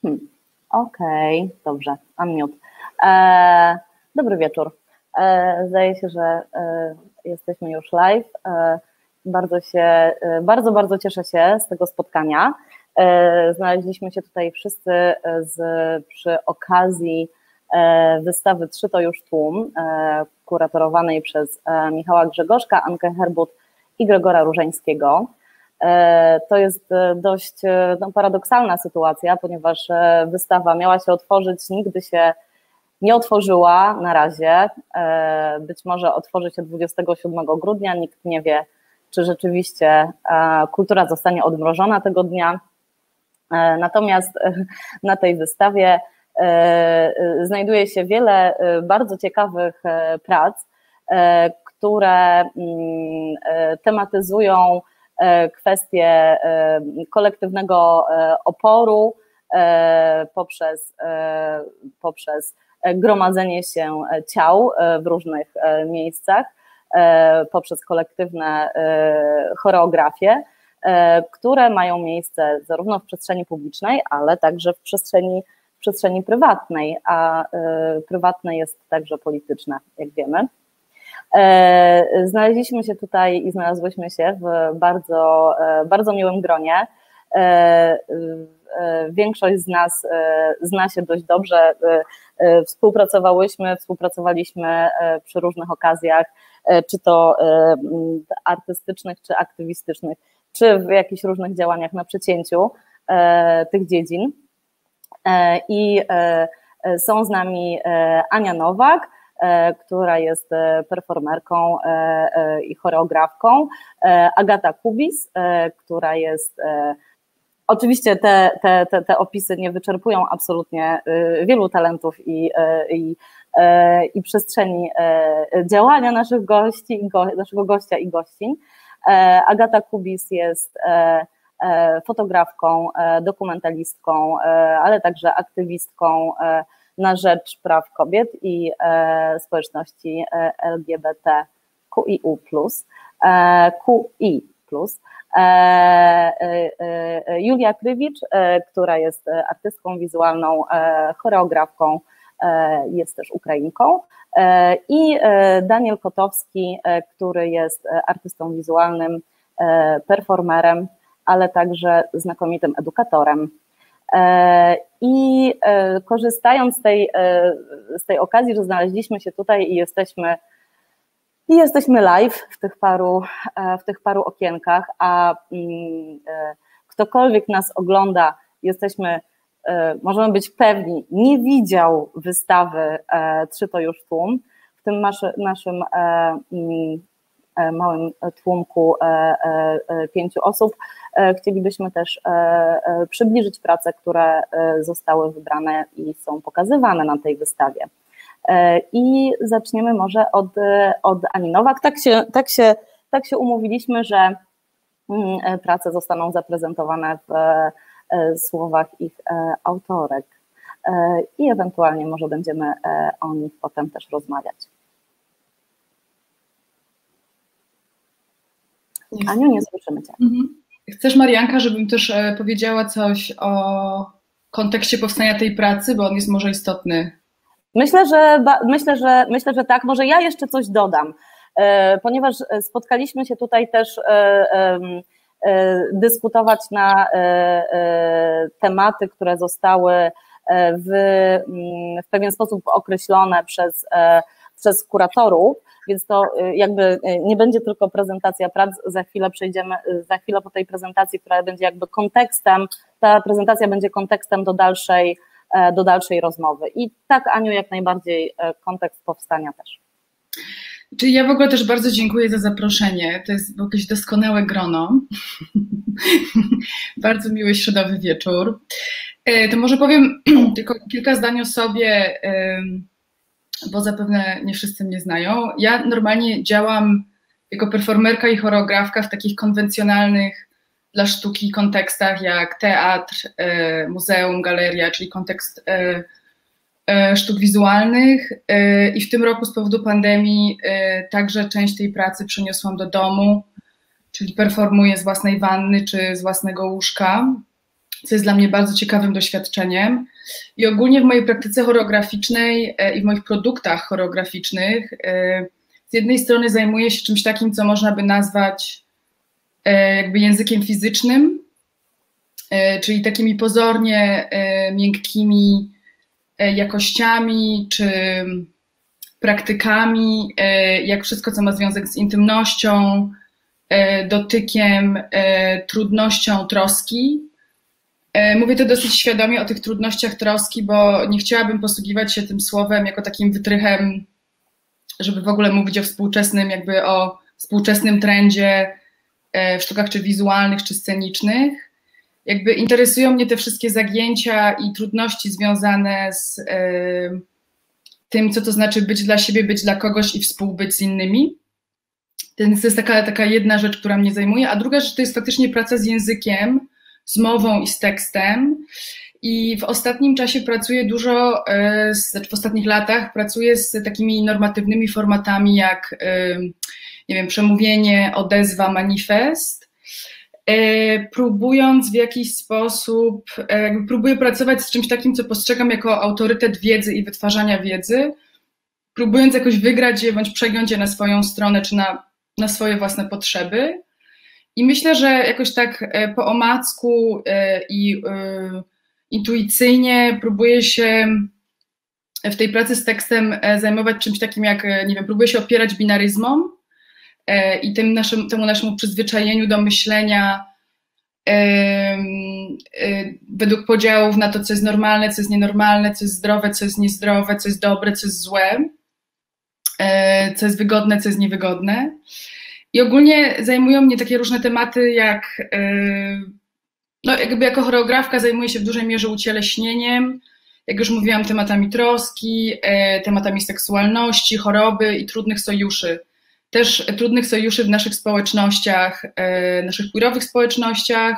Hmm. Okej, dobrze, unmute. Dobry wieczór. Zdaje się, że jesteśmy już live. Bardzo cieszę się z tego spotkania. Znaleźliśmy się tutaj wszyscy przy okazji wystawy Trzy to już tłum, kuratorowanej przez Michała Grzegorzka, Ankę Herbut i Gregora Różańskiego. To jest dość paradoksalna sytuacja, ponieważ wystawa miała się otworzyć, nigdy się nie otworzyła na razie. Być może otworzy się 27 grudnia, nikt nie wie, czy rzeczywiście kultura zostanie odmrożona tego dnia. Natomiast na tej wystawie znajduje się wiele bardzo ciekawych prac, które tematyzują kwestie kolektywnego oporu poprzez gromadzenie się ciał w różnych miejscach, poprzez kolektywne choreografie, które mają miejsce zarówno w przestrzeni publicznej, ale także w przestrzeni prywatnej, a prywatne jest także polityczne, jak wiemy. Znaleźliśmy się tutaj i znalazłyśmy się w bardzo miłym gronie. Większość z nas zna się dość dobrze, współpracowaliśmy przy różnych okazjach, czy to artystycznych, czy aktywistycznych, czy w jakichś różnych działaniach na przecięciu tych dziedzin. I są z nami Ania Nowak, która jest performerką i choreografką, Agata Kubis, która jest, oczywiście te opisy nie wyczerpują absolutnie wielu talentów i przestrzeni działania naszego gościa i gościń. Agata Kubis jest fotografką, dokumentalistką, ale także aktywistką na rzecz praw kobiet i społeczności LGBTQIU+. Julia Krywicz, która jest artystką wizualną, choreografką, jest też Ukrainką, i Daniel Kotowski, który jest artystą wizualnym, performerem, ale także znakomitym edukatorem. I korzystając z tej okazji, że znaleźliśmy się tutaj i jesteśmy live w tych paru okienkach, a ktokolwiek nas ogląda, możemy być pewni, nie widział wystawy Trzy to już tłum, w tym naszym małym tłumku 5 osób. Chcielibyśmy też przybliżyć prace, które zostały wybrane i są pokazywane na tej wystawie. I zaczniemy może od Ani Nowak. Tak się umówiliśmy, że prace zostaną zaprezentowane w słowach ich autorek i ewentualnie może będziemy o nich potem też rozmawiać. Aniu, nie słyszymy Cię. Chcesz, Marianka, żebym też powiedziała coś o kontekście powstania tej pracy, bo on jest może istotny? Myślę, że tak. Może ja jeszcze coś dodam, ponieważ spotkaliśmy się tutaj też dyskutować na tematy, które zostały w pewien sposób określone przez kuratorów, więc to jakby nie będzie tylko prezentacja prac, za chwilę po tej prezentacji, która będzie jakby kontekstem, ta prezentacja będzie kontekstem do dalszej rozmowy. I tak, Aniu, jak najbardziej kontekst powstania też. Czyli ja w ogóle też bardzo dziękuję za zaproszenie, to jest jakieś doskonałe grono, bardzo miły środowy wieczór. To może powiem tylko kilka zdań o sobie, bo zapewne nie wszyscy mnie znają. Ja normalnie działam jako performerka i choreografka w takich konwencjonalnych dla sztuki kontekstach jak teatr, muzeum, galeria, czyli kontekst sztuk wizualnych, i w tym roku z powodu pandemii także część tej pracy przeniosłam do domu, czyli performuję z własnej wanny czy z własnego łóżka. co jest dla mnie bardzo ciekawym doświadczeniem. I ogólnie w mojej praktyce choreograficznej i w moich produktach choreograficznych z jednej strony zajmuję się czymś takim, co można by nazwać jakby językiem fizycznym, czyli takimi pozornie miękkimi jakościami czy praktykami, jak wszystko, co ma związek z intymnością, dotykiem, trudnością troski. Mówię to dosyć świadomie o tych trudnościach troski, bo nie chciałabym posługiwać się tym słowem jako takim wytrychem, żeby w ogóle mówić o współczesnym, jakby o współczesnym trendzie w sztukach czy wizualnych, czy scenicznych. Jakby interesują mnie te wszystkie zagięcia i trudności związane z tym, co to znaczy być dla siebie, być dla kogoś i współbyć z innymi. Więc to jest taka jedna rzecz, która mnie zajmuje, a druga rzecz to jest faktycznie praca z językiem, z mową i z tekstem. I w ostatnim czasie pracuję dużo, w ostatnich latach pracuję z takimi normatywnymi formatami jak, nie wiem, przemówienie, odezwa, manifest, próbując w jakiś sposób, próbuję pracować z czymś takim, co postrzegam jako autorytet wiedzy i wytwarzania wiedzy, próbując jakoś wygrać je bądź przegiąć je na swoją stronę czy na swoje własne potrzeby. I myślę, że jakoś tak po omacku i intuicyjnie próbuję się w tej pracy z tekstem zajmować czymś takim jak, nie wiem, próbuję się opierać binaryzmom i temu naszemu przyzwyczajeniu do myślenia według podziałów na to, co jest normalne, co jest nienormalne, co jest zdrowe, co jest niezdrowe, co jest dobre, co jest złe, co jest wygodne, co jest niewygodne. I ogólnie zajmują mnie takie różne tematy jak, no jakby jako choreografka zajmuję się w dużej mierze ucieleśnieniem, jak już mówiłam, tematami troski, tematami seksualności, choroby i trudnych sojuszy. Też trudnych sojuszy w naszych społecznościach, naszych queerowych społecznościach,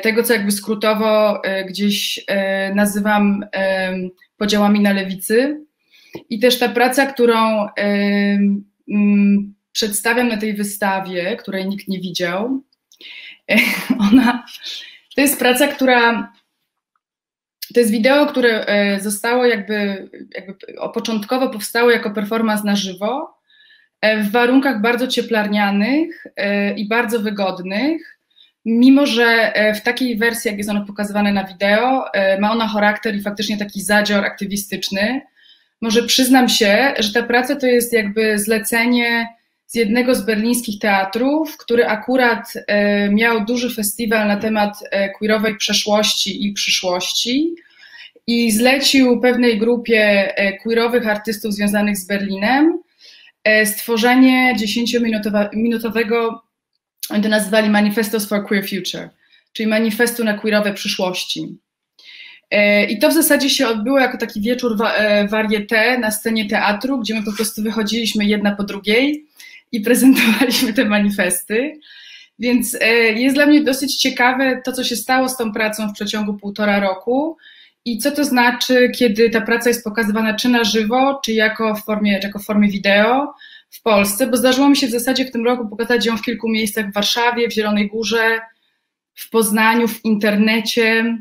tego, co jakby skrótowo gdzieś nazywam podziałami na lewicy. I też ta praca, którą przedstawiam na tej wystawie, której nikt nie widział, to jest praca, to jest wideo, które zostało jakby początkowo powstało jako performance na żywo, w warunkach bardzo cieplarnianych i bardzo wygodnych, mimo że w takiej wersji, jak jest ono pokazywane na wideo, ma ona charakter i faktycznie taki zadzior aktywistyczny. Może przyznam się, że ta praca to jest jakby zlecenie z jednego z berlińskich teatrów, który akurat miał duży festiwal na temat queerowej przeszłości i przyszłości i zlecił pewnej grupie queerowych artystów związanych z Berlinem stworzenie 10-minutowego, oni to nazywali Manifestos for Queer Future, czyli manifestu na queerowe przyszłości. I to w zasadzie się odbyło jako taki wieczór varieté na scenie teatru, gdzie my po prostu wychodziliśmy jedna po drugiej i prezentowaliśmy te manifesty. Więc jest dla mnie dosyć ciekawe to, co się stało z tą pracą w przeciągu 1,5 roku i co to znaczy, kiedy ta praca jest pokazywana czy na żywo, czy jako w formie wideo w Polsce, bo zdarzyło mi się w zasadzie w tym roku pokazać ją w kilku miejscach w Warszawie, w Zielonej Górze, w Poznaniu, w internecie.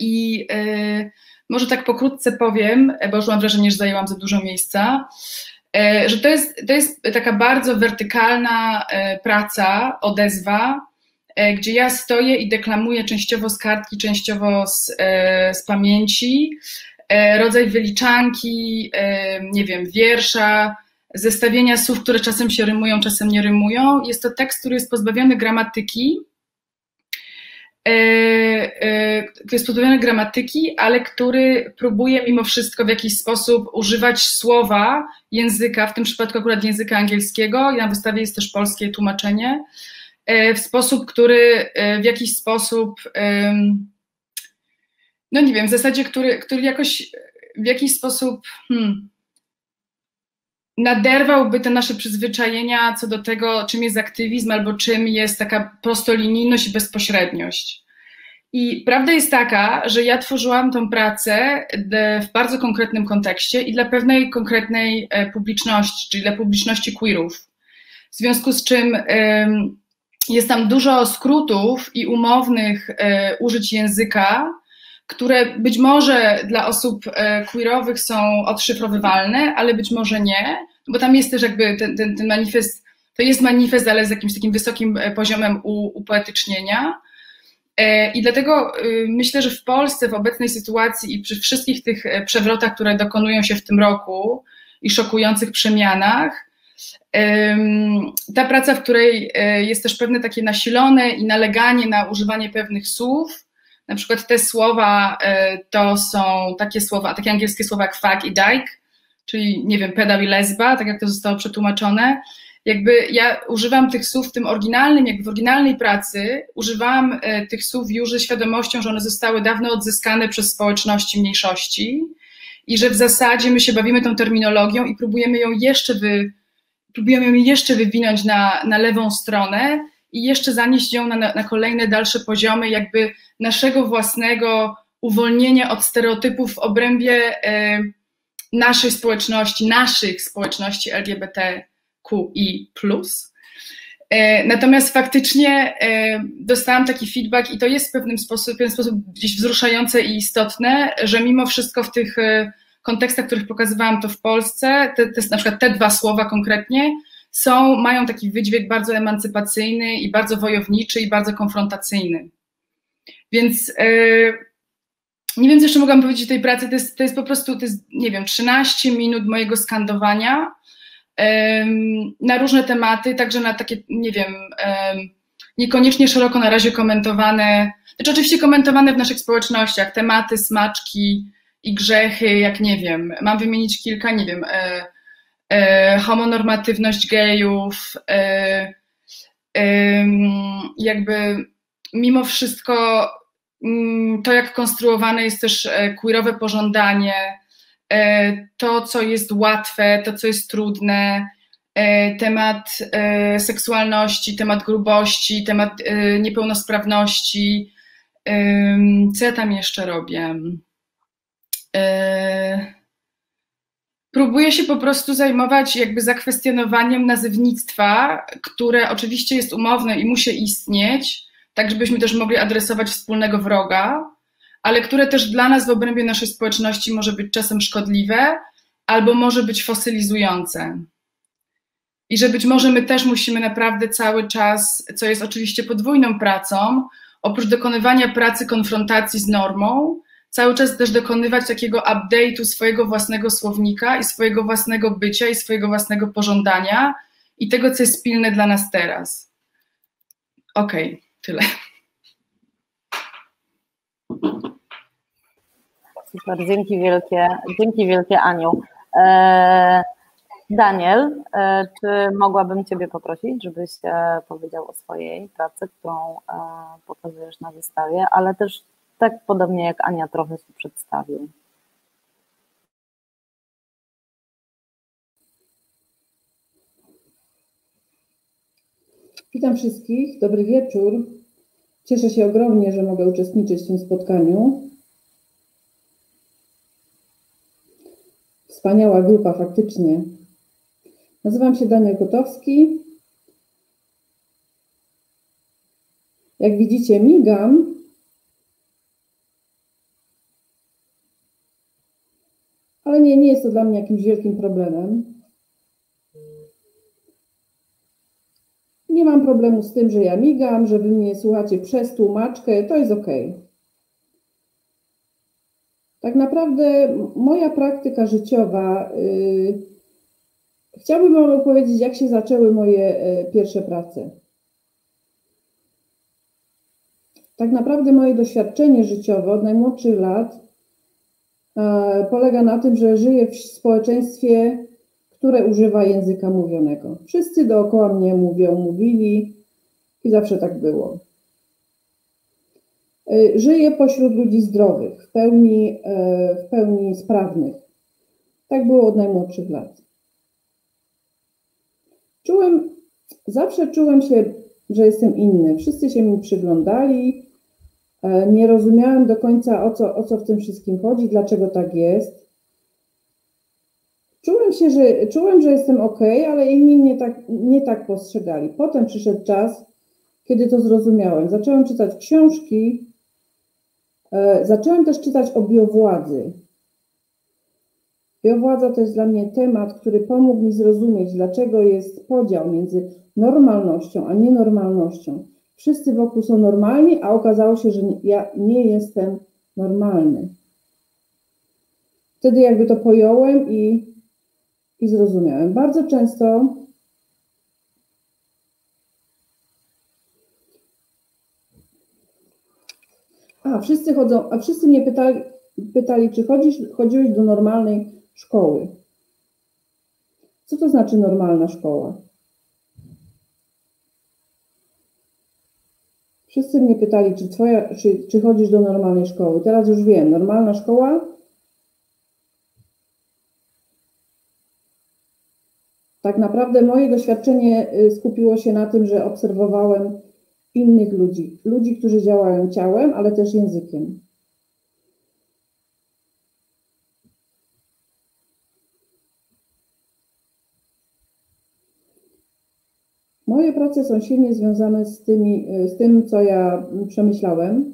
I może tak pokrótce powiem, bo już mam wrażenie, że zajęłam za dużo miejsca, że to jest taka bardzo wertykalna praca, odezwa, gdzie ja stoję i deklamuję częściowo z kartki, częściowo z pamięci, rodzaj wyliczanki, nie wiem, wiersza, zestawienia słów, które czasem się rymują, czasem nie rymują. Jest to tekst, który jest pozbawiony gramatyki, ale który próbuje mimo wszystko w jakiś sposób używać słowa, języka, w tym przypadku akurat języka angielskiego, i na wystawie jest też polskie tłumaczenie, w sposób, który w jakiś sposób, no nie wiem, w zasadzie, który jakoś w jakiś sposób naderwałby te nasze przyzwyczajenia co do tego, czym jest aktywizm albo czym jest taka prostolinijność i bezpośredniość. I prawda jest taka, że ja tworzyłam tą pracę w bardzo konkretnym kontekście i dla pewnej konkretnej publiczności, czyli dla publiczności queerów. W związku z czym jest tam dużo skrótów i umownych użyć języka, które być może dla osób queerowych są odszyfrowywalne, ale być może nie, bo tam jest też jakby ten manifest, to jest manifest, ale z jakimś takim wysokim poziomem upoetycznienia. I dlatego myślę, że w Polsce w obecnej sytuacji i przy wszystkich tych przewrotach, które dokonują się w tym roku i szokujących przemianach, ta praca, w której jest też pewne takie nasilone i naleganie na używanie pewnych słów, na przykład te słowa to są takie słowa, takie angielskie słowa jak fuck i dyke, czyli nie wiem, pedał i lesba, tak jak to zostało przetłumaczone. Jakby ja używam tych słów w tym oryginalnym, jakby w oryginalnej pracy używałam tych słów już ze świadomością, że one zostały dawno odzyskane przez społeczności mniejszości i że w zasadzie my się bawimy tą terminologią i próbujemy ją jeszcze wywinąć na lewą stronę i jeszcze zanieść ją na kolejne dalsze poziomy jakby naszego własnego uwolnienia od stereotypów w obrębie naszych społeczności LGBTQI+. Natomiast faktycznie dostałam taki feedback i to jest w pewien sposób gdzieś wzruszające i istotne, że mimo wszystko w tych kontekstach, w których pokazywałam to w Polsce, na przykład te dwa słowa konkretnie, mają taki wydźwięk bardzo emancypacyjny i bardzo wojowniczy i bardzo konfrontacyjny. Więc nie wiem, co jeszcze mogłam powiedzieć o tej pracy, to jest po prostu, nie wiem, 13 minut mojego skandowania na różne tematy, także na takie, nie wiem, niekoniecznie szeroko na razie komentowane, znaczy oczywiście komentowane w naszych społecznościach, tematy, smaczki i grzechy, jak nie wiem, mam wymienić kilka, nie wiem, homonormatywność gejów, jakby mimo wszystko to, jak konstruowane jest też queerowe pożądanie, to, co jest łatwe, to, co jest trudne, temat seksualności, temat grubości, temat niepełnosprawności. Co ja tam jeszcze robię? Próbuję się po prostu zajmować jakby zakwestionowaniem nazewnictwa, które oczywiście jest umowne i musi istnieć, tak żebyśmy też mogli adresować wspólnego wroga, ale które też dla nas w obrębie naszej społeczności może być czasem szkodliwe albo może być fosylizujące. I że być może my też musimy naprawdę cały czas, co jest oczywiście podwójną pracą, oprócz dokonywania pracy konfrontacji z normą, cały czas też dokonywać takiego update'u swojego własnego słownika i swojego własnego bycia i swojego własnego pożądania i tego, co jest pilne dla nas teraz. Okej, tyle. Super, dzięki wielkie Aniu. Daniel, czy mogłabym Ciebie poprosić, żebyś powiedział o swojej pracy, którą pokazujesz na wystawie, ale też tak podobnie jak Ania trochę się przedstawił. Witam wszystkich, dobry wieczór. Cieszę się ogromnie, że mogę uczestniczyć w tym spotkaniu. Wspaniała grupa, faktycznie. Nazywam się Daniel Kotowski. Jak widzicie, migam. Ale nie jest to dla mnie jakimś wielkim problemem. Nie mam problemu z tym, że ja migam, że wy mnie słuchacie przez tłumaczkę, to jest ok. Tak naprawdę moja praktyka życiowa, chciałabym wam opowiedzieć, jak się zaczęły moje pierwsze prace. Tak naprawdę moje doświadczenie życiowe od najmłodszych lat polega na tym, że żyję w społeczeństwie, które używa języka mówionego. Wszyscy dookoła mnie mówili i zawsze tak było. Żyję pośród ludzi zdrowych, w pełni sprawnych. Tak było od najmłodszych lat. Zawsze czułem się, że jestem inny. Wszyscy się mi przyglądali. Nie rozumiałem do końca, o co w tym wszystkim chodzi, dlaczego tak jest. Czułem, że jestem ok, ale inni mnie nie tak postrzegali. Potem przyszedł czas, kiedy to zrozumiałem. Zaczęłam czytać książki, zaczęłam też czytać o biowładzy. Biowładza to jest dla mnie temat, który pomógł mi zrozumieć, dlaczego jest podział między normalnością a nienormalnością. Wszyscy wokół są normalni, a okazało się, że ja nie jestem normalny. Wtedy jakby to pojąłem i zrozumiałem. Bardzo często wszyscy mnie pytali, czy chodziłeś do normalnej szkoły. Co to znaczy normalna szkoła? Wszyscy mnie pytali, czy chodzisz do normalnej szkoły. Teraz już wiem, normalna szkoła tak naprawdę moje doświadczenie skupiło się na tym, że obserwowałem innych ludzi, którzy działają ciałem, ale też językiem. Moje prace są silnie związane z tym, co ja przemyślałem.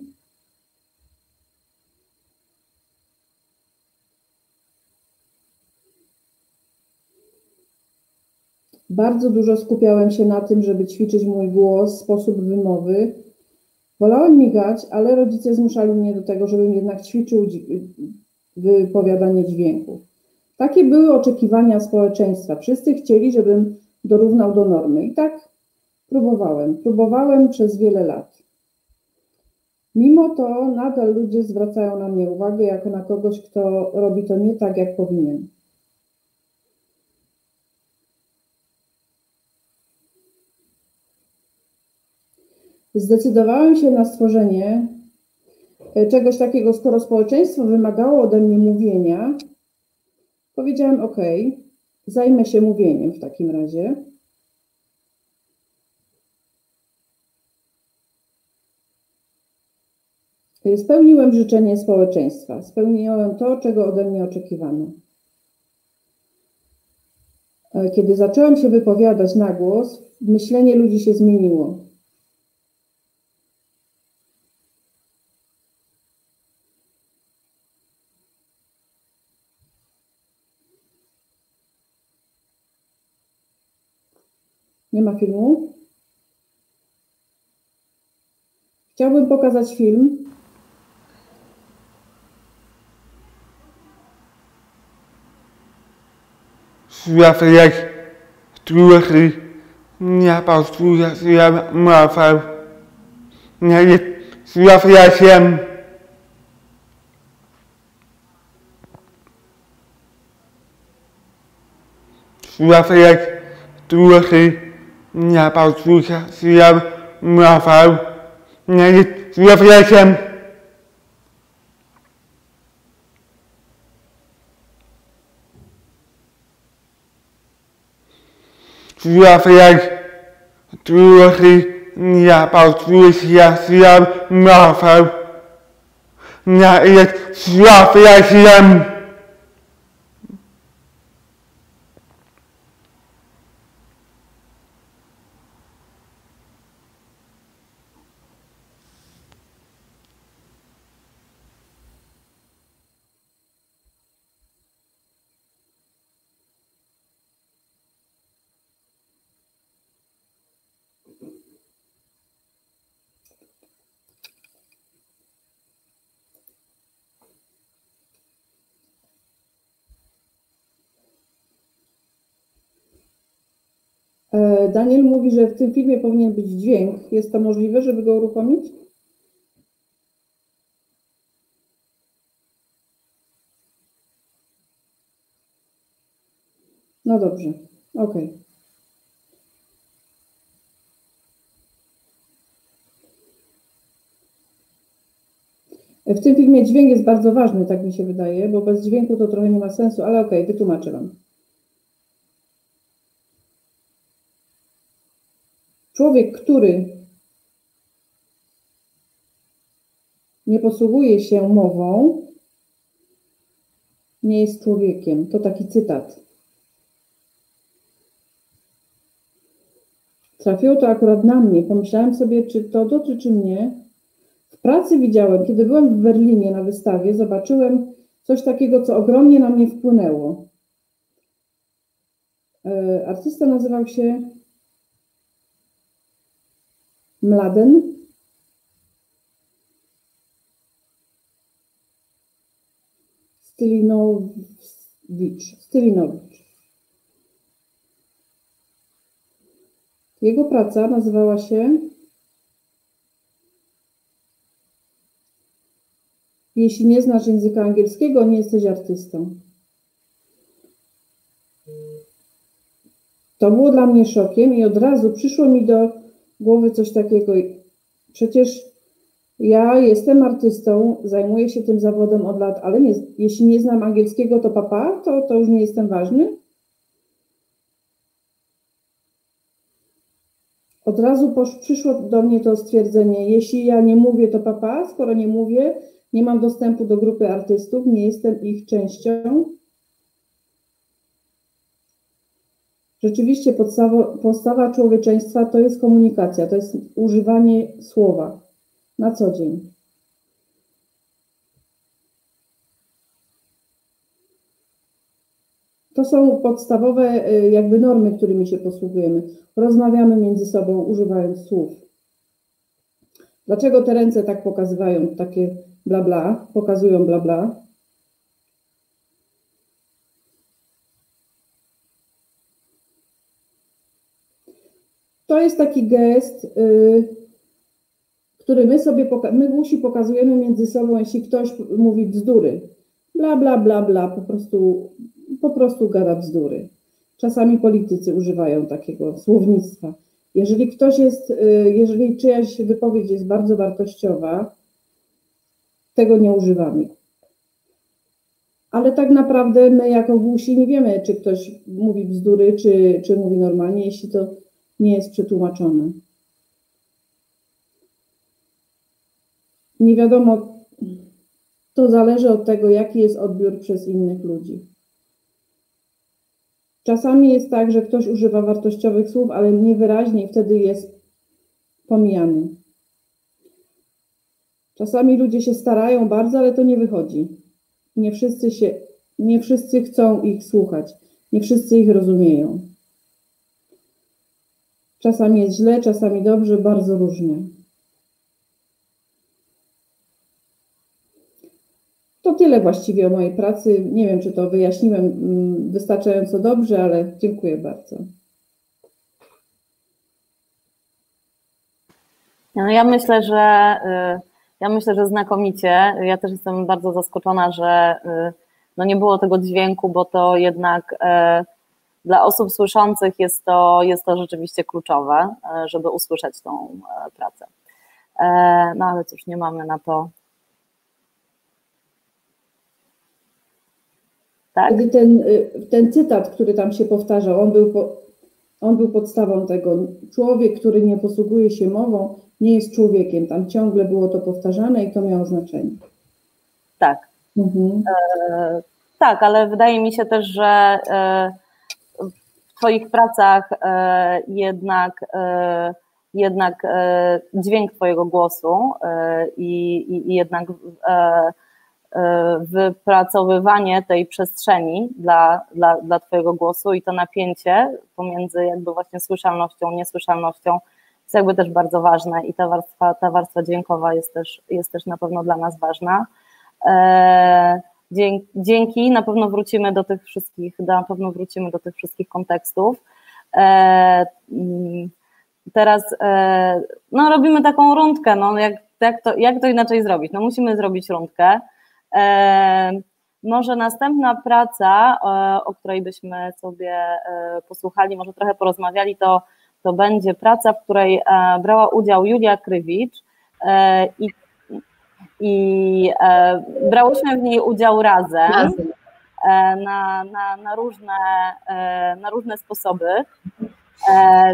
Bardzo dużo skupiałem się na tym, żeby ćwiczyć mój głos, sposób wymowy. Wolałem migać, ale rodzice zmuszali mnie do tego, żebym jednak ćwiczył wypowiadanie dźwięków. Takie były oczekiwania społeczeństwa. Wszyscy chcieli, żebym dorównał do normy. I tak próbowałem przez wiele lat. Mimo to nadal ludzie zwracają na mnie uwagę jako na kogoś, kto robi to nie tak, jak powinien. Zdecydowałem się na stworzenie czegoś takiego, skoro społeczeństwo wymagało ode mnie mówienia, powiedziałem OK, zajmę się mówieniem w takim razie. Spełniłem życzenie społeczeństwa, spełniłem to, czego ode mnie oczekiwano. Kiedy zaczęłam się wypowiadać na głos, myślenie ludzi się zmieniło. Nie ma filmu? Chciałbym pokazać film. Człowiek, który nie poczuje się mocą, nie jest człowiekiem. Człowiek, który nie poczuje się mocą, nie jest człowiekiem. Człowiek, który nie poczuje się mocą, nie jest człowiekiem. Daniel mówi, że w tym filmie powinien być dźwięk. Jest to możliwe, żeby go uruchomić? No dobrze, OK. W tym filmie dźwięk jest bardzo ważny, tak mi się wydaje, bo bez dźwięku to trochę nie ma sensu, ale OK, wytłumaczę Wam. Człowiek, który nie posługuje się mową, nie jest człowiekiem. To taki cytat. trafiło to akurat na mnie. Pomyślałem sobie, czy to dotyczy mnie. W pracy widziałem, kiedy byłem w Berlinie na wystawie, zobaczyłem coś takiego, co ogromnie na mnie wpłynęło. Artysta nazywał się Mladen. Stylinowicz. Jego praca nazywała się Jeśli nie znasz języka angielskiego, nie jesteś artystą. To było dla mnie szokiem i od razu przyszło mi do głowy coś takiego. Przecież ja jestem artystą, zajmuję się tym zawodem od lat, ale jeśli nie znam angielskiego, to papa, to już nie jestem ważny. Od razu przyszło do mnie to stwierdzenie, jeśli ja nie mówię, to papa, skoro nie mówię, nie mam dostępu do grupy artystów, nie jestem ich częścią. Rzeczywiście podstawa człowieczeństwa to jest komunikacja, to jest używanie słowa na co dzień. To są podstawowe jakby normy, którymi się posługujemy. Rozmawiamy między sobą, używając słów. Dlaczego te ręce tak pokazywają takie bla bla, pokazują bla bla? To jest taki gest, który my głusi pokazujemy między sobą, jeśli ktoś mówi bzdury. Bla, bla, bla, bla, po prostu gada bzdury. Czasami politycy używają takiego słownictwa. Jeżeli czyjaś wypowiedź jest bardzo wartościowa, tego nie używamy. Ale tak naprawdę my jako głusi nie wiemy, czy ktoś mówi bzdury, czy mówi normalnie, jeśli to nie jest przetłumaczone. Nie wiadomo, to zależy od tego, jaki jest odbiór przez innych ludzi. Czasami jest tak, że ktoś używa wartościowych słów, ale niewyraźnie i wtedy jest pomijany. Czasami ludzie się starają bardzo, ale to nie wychodzi. Nie wszyscy chcą ich słuchać, nie wszyscy ich rozumieją. Czasami jest źle, czasami dobrze, bardzo różnie. To tyle właściwie o mojej pracy. Nie wiem, czy to wyjaśniłem wystarczająco dobrze, ale dziękuję bardzo. No ja myślę, że znakomicie. Ja też jestem bardzo zaskoczona, że no nie było tego dźwięku, bo to jednak dla osób słyszących jest to rzeczywiście kluczowe, żeby usłyszeć tą pracę. No ale cóż, nie mamy na to. Tak? Ten cytat, który tam się powtarzał, on był podstawą tego. Człowiek, który nie posługuje się mową, nie jest człowiekiem. Tam ciągle było to powtarzane i to miało znaczenie. Tak. Tak, ale wydaje mi się też, że w Twoich pracach jednak dźwięk Twojego głosu i jednak wypracowywanie tej przestrzeni dla Twojego głosu i to napięcie pomiędzy jakby właśnie słyszalnością, niesłyszalnością jest jakby też bardzo ważne i ta warstwa dźwiękowa jest też na pewno dla nas ważna. Dzięki, na pewno wrócimy do tych wszystkich kontekstów. Teraz no, robimy taką rundkę, no, jak to inaczej zrobić? No, musimy zrobić rundkę. Może następna praca, o której byśmy sobie posłuchali, może trochę porozmawiali, to będzie praca, w której brała udział Julia Krywicz i brałyśmy w niej udział razem. Na różne sposoby,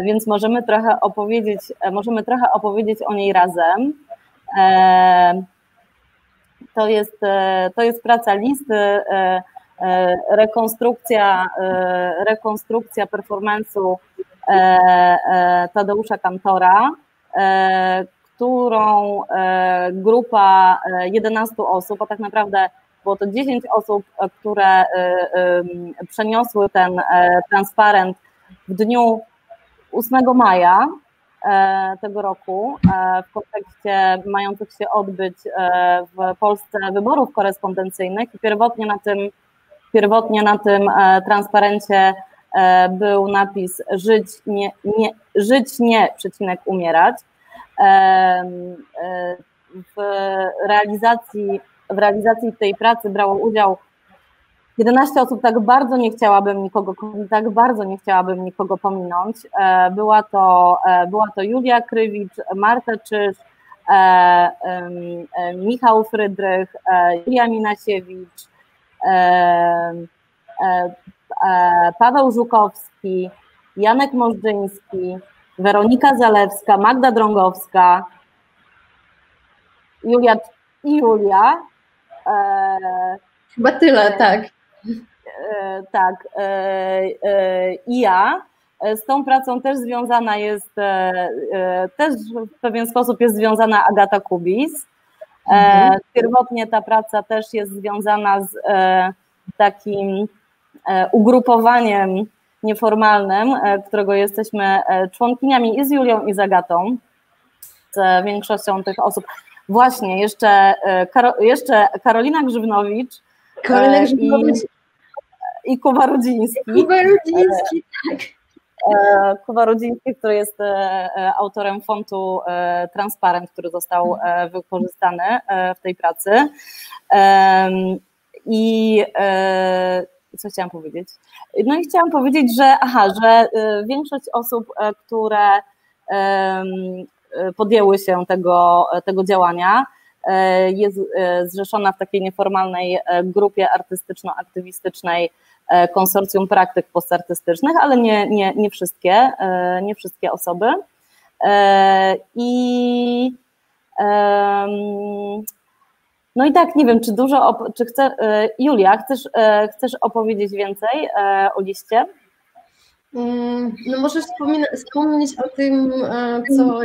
więc możemy trochę opowiedzieć o niej razem. To jest praca listy, rekonstrukcja performance'u Tadeusza Kantora, którą grupa 11 osób, a tak naprawdę było to 10 osób, które przeniosły ten transparent w dniu 8 maja tego roku w kontekście mających się odbyć w Polsce wyborów korespondencyjnych i pierwotnie na tym transparencie był napis żyć nie, przecinek umierać. W realizacji tej pracy brało udział 11 osób, tak bardzo nie chciałabym nikogo pominąć. Była to Julia Krywicz, Marta Czyż, Michał Frydrych, Julia Minasiewicz, Paweł Żukowski, Janek Możdżyński, Weronika Zalewska, Magda Drągowska, Julia. Chyba tyle, tak. Tak. I ja. Z tą pracą też związana jest, też w pewien sposób jest związana Agata Kubis. Pierwotnie ta praca też jest związana z takim ugrupowaniem nieformalnym, którego jesteśmy członkiniami i z Julią, i z Agatą, z większością tych osób. Właśnie, jeszcze Karolina Grzywnowicz i Kuba Rudziński. Tak. Kuba Rudziński, który jest autorem fontu Transparent, który został wykorzystany w tej pracy. I co chciałam powiedzieć? No i chciałam powiedzieć, że większość osób, które podjęły się tego działania, jest zrzeszona w takiej nieformalnej grupie artystyczno-aktywistycznej Konsorcjum Praktyk Postartystycznych, ale nie wszystkie osoby. No i tak, nie wiem, czy Julia, chcesz opowiedzieć więcej o liście? No możesz wspomnieć o tym, co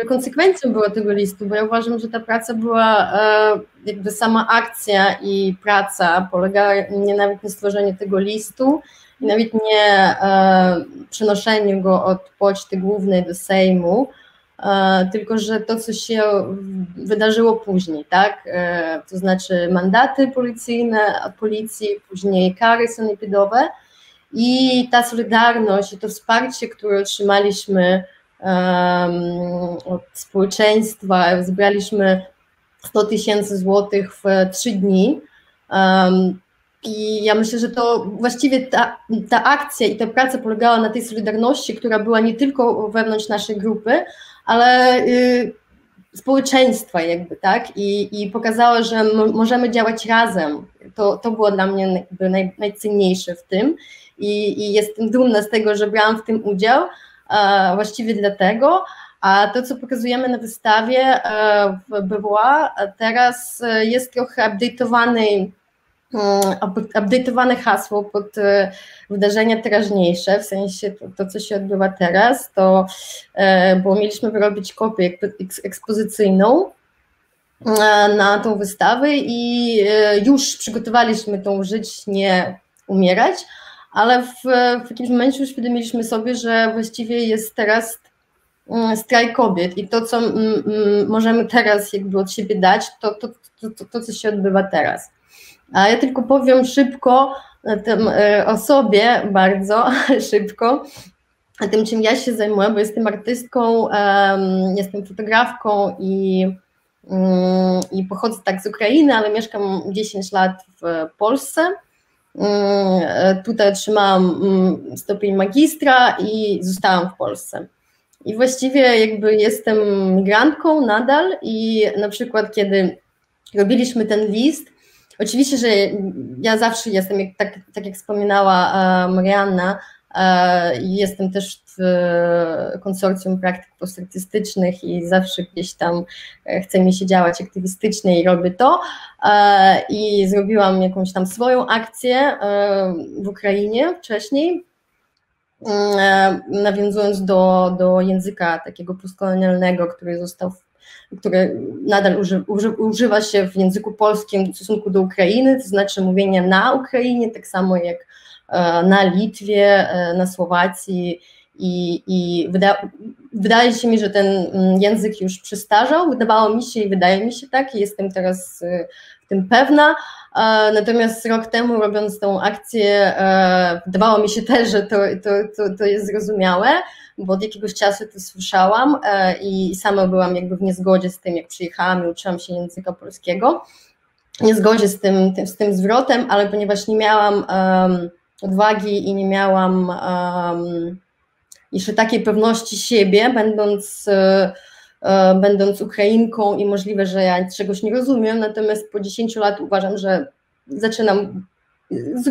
konsekwencją była tego listu, bo ja uważam, że ta praca była, jakby sama akcja i praca polegała nie nawet na stworzeniu tego listu, i nawet nie przenoszeniu go od poczty głównej do Sejmu, tylko że to, co się wydarzyło później, tak, to znaczy mandaty policyjne od policji, później kary sanepidowe, i ta solidarność i to wsparcie, które otrzymaliśmy od społeczeństwa, zebraliśmy 100 000 złotych w 3 dni. I ja myślę, że to właściwie ta akcja i ta praca polegała na tej solidarności, która była nie tylko wewnątrz naszej grupy, ale społeczeństwa jakby, tak? I pokazała, że możemy działać razem. To było dla mnie jakby najcenniejsze w tym. I jestem dumna z tego, że brałam w tym udział, właściwie dlatego, a to, co pokazujemy na wystawie w BWA, teraz jest trochę update'owane hasło pod wydarzenia teraźniejsze, w sensie to co się odbywa teraz, bo mieliśmy wyrobić kopię ekspozycyjną na tą wystawę i już przygotowaliśmy tą Żyć, nie umierać, ale w jakimś momencie uświadomiliśmy sobie, że właściwie jest teraz strajk kobiet i to, co możemy teraz jakby od siebie dać, to co się odbywa teraz. A ja tylko powiem szybko o sobie, bardzo szybko, o tym, czym ja się zajmuję, bo jestem artystką, jestem fotografką i pochodzę tak z Ukrainy, ale mieszkam 10 lat w Polsce. Tutaj otrzymałam stopień magistra i zostałam w Polsce. I właściwie jakby jestem migrantką nadal i na przykład kiedy robiliśmy ten list, oczywiście, że ja zawsze jestem, tak jak wspominała Marianna, jestem też w konsorcjum praktyk postartystycznych i zawsze gdzieś tam chce mi się działać aktywistycznie i robię to. I zrobiłam jakąś tam swoją akcję w Ukrainie wcześniej. nawiązując do języka takiego postkolonialnego, który nadal używa się w języku polskim w stosunku do Ukrainy, to znaczy mówienia na Ukrainie, tak samo jak na Litwie, na Słowacji i wydaje się mi, że ten język już przestarzał, wydawało mi się i wydaje mi się tak i jestem teraz w tym pewna, natomiast rok temu robiąc tą akcję wydawało mi się też, że to jest zrozumiałe, bo od jakiegoś czasu to słyszałam i sama byłam jakby w niezgodzie z tym, jak przyjechałam i uczyłam się języka polskiego, niezgodzie z tym zwrotem, ale ponieważ nie miałam odwagi i nie miałam jeszcze takiej pewności siebie, będąc Ukrainką i możliwe, że ja czegoś nie rozumiem, natomiast po 10 lat uważam, że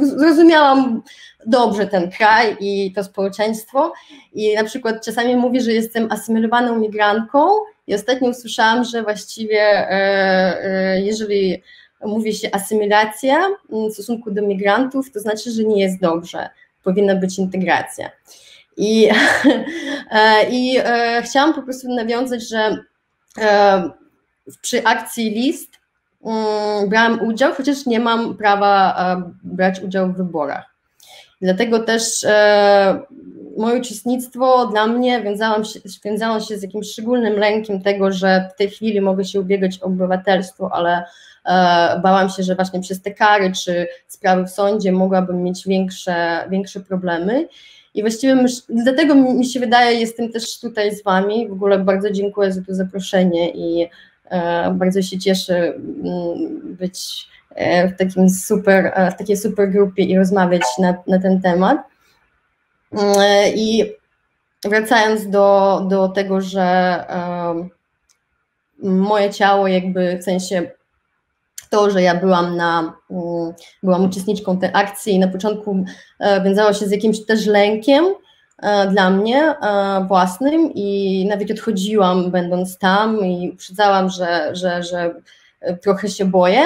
zrozumiałam dobrze ten kraj i to społeczeństwo i na przykład czasami mówię, że jestem asymilowaną migrantką i ostatnio usłyszałam, że właściwie jeżeli mówi się asymilacja w stosunku do migrantów, to znaczy, że nie jest dobrze, powinna być integracja. I chciałam po prostu nawiązać, że przy akcji List brałam udział, chociaż nie mam prawa brać udziału w wyborach. Dlatego też moje uczestnictwo dla mnie wiązało się z jakimś szczególnym lękiem tego, że w tej chwili mogę się ubiegać o obywatelstwo, ale bałam się, że właśnie przez te kary czy sprawy w sądzie mogłabym mieć większe problemy. I właściwie dlatego mi się wydaje, jestem też tutaj z Wami. W ogóle bardzo dziękuję za to zaproszenie i bardzo się cieszę być w takiej super grupie i rozmawiać na ten temat. I wracając do tego, że moje ciało jakby w sensie to, że ja byłam uczestniczką tej akcji i na początku wiązało się z jakimś też lękiem dla mnie własnym i nawet odchodziłam będąc tam i uprzedzałam, że trochę się boję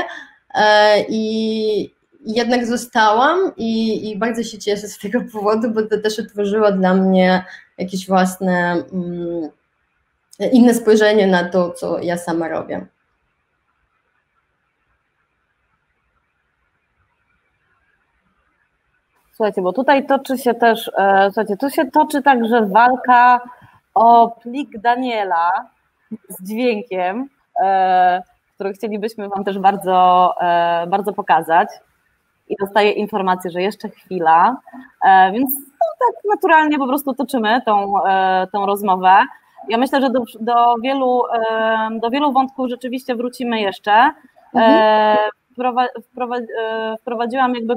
i jednak zostałam i bardzo się cieszę z tego powodu, bo to też otworzyło dla mnie jakieś własne inne spojrzenie na to, co ja sama robię. Słuchajcie, bo tutaj toczy się też, tu się toczy także walka o plik Daniela z dźwiękiem, który chcielibyśmy Wam też bardzo pokazać. I dostaję informację, że jeszcze chwila, więc tak naturalnie po prostu toczymy tą rozmowę. Ja myślę, że do wielu wątków rzeczywiście wrócimy jeszcze. Wprowadziłam jakby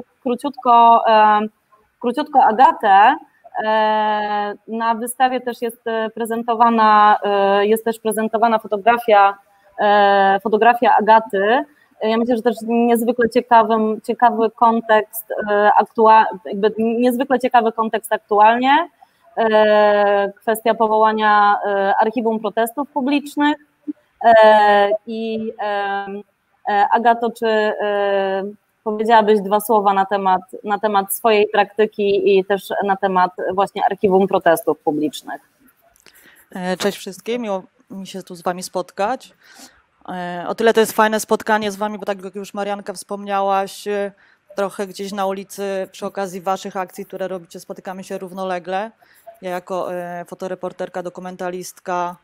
króciutko Agatę. Na wystawie też jest prezentowana fotografia Agaty. Ja myślę, że też niezwykle ciekawy kontekst niezwykle ciekawy kontekst aktualnie. Kwestia powołania archiwum protestów publicznych. I Agato, czy powiedziałabyś 2 słowa na temat swojej praktyki i też na temat właśnie archiwum protestów publicznych? Cześć wszystkim, miło mi się tu z Wami spotkać. O tyle to jest fajne spotkanie z Wami, bo tak jak już Marianka wspomniałaś, trochę gdzieś na ulicy przy okazji Waszych akcji, które robicie, spotykamy się równolegle. Ja jako fotoreporterka, dokumentalistka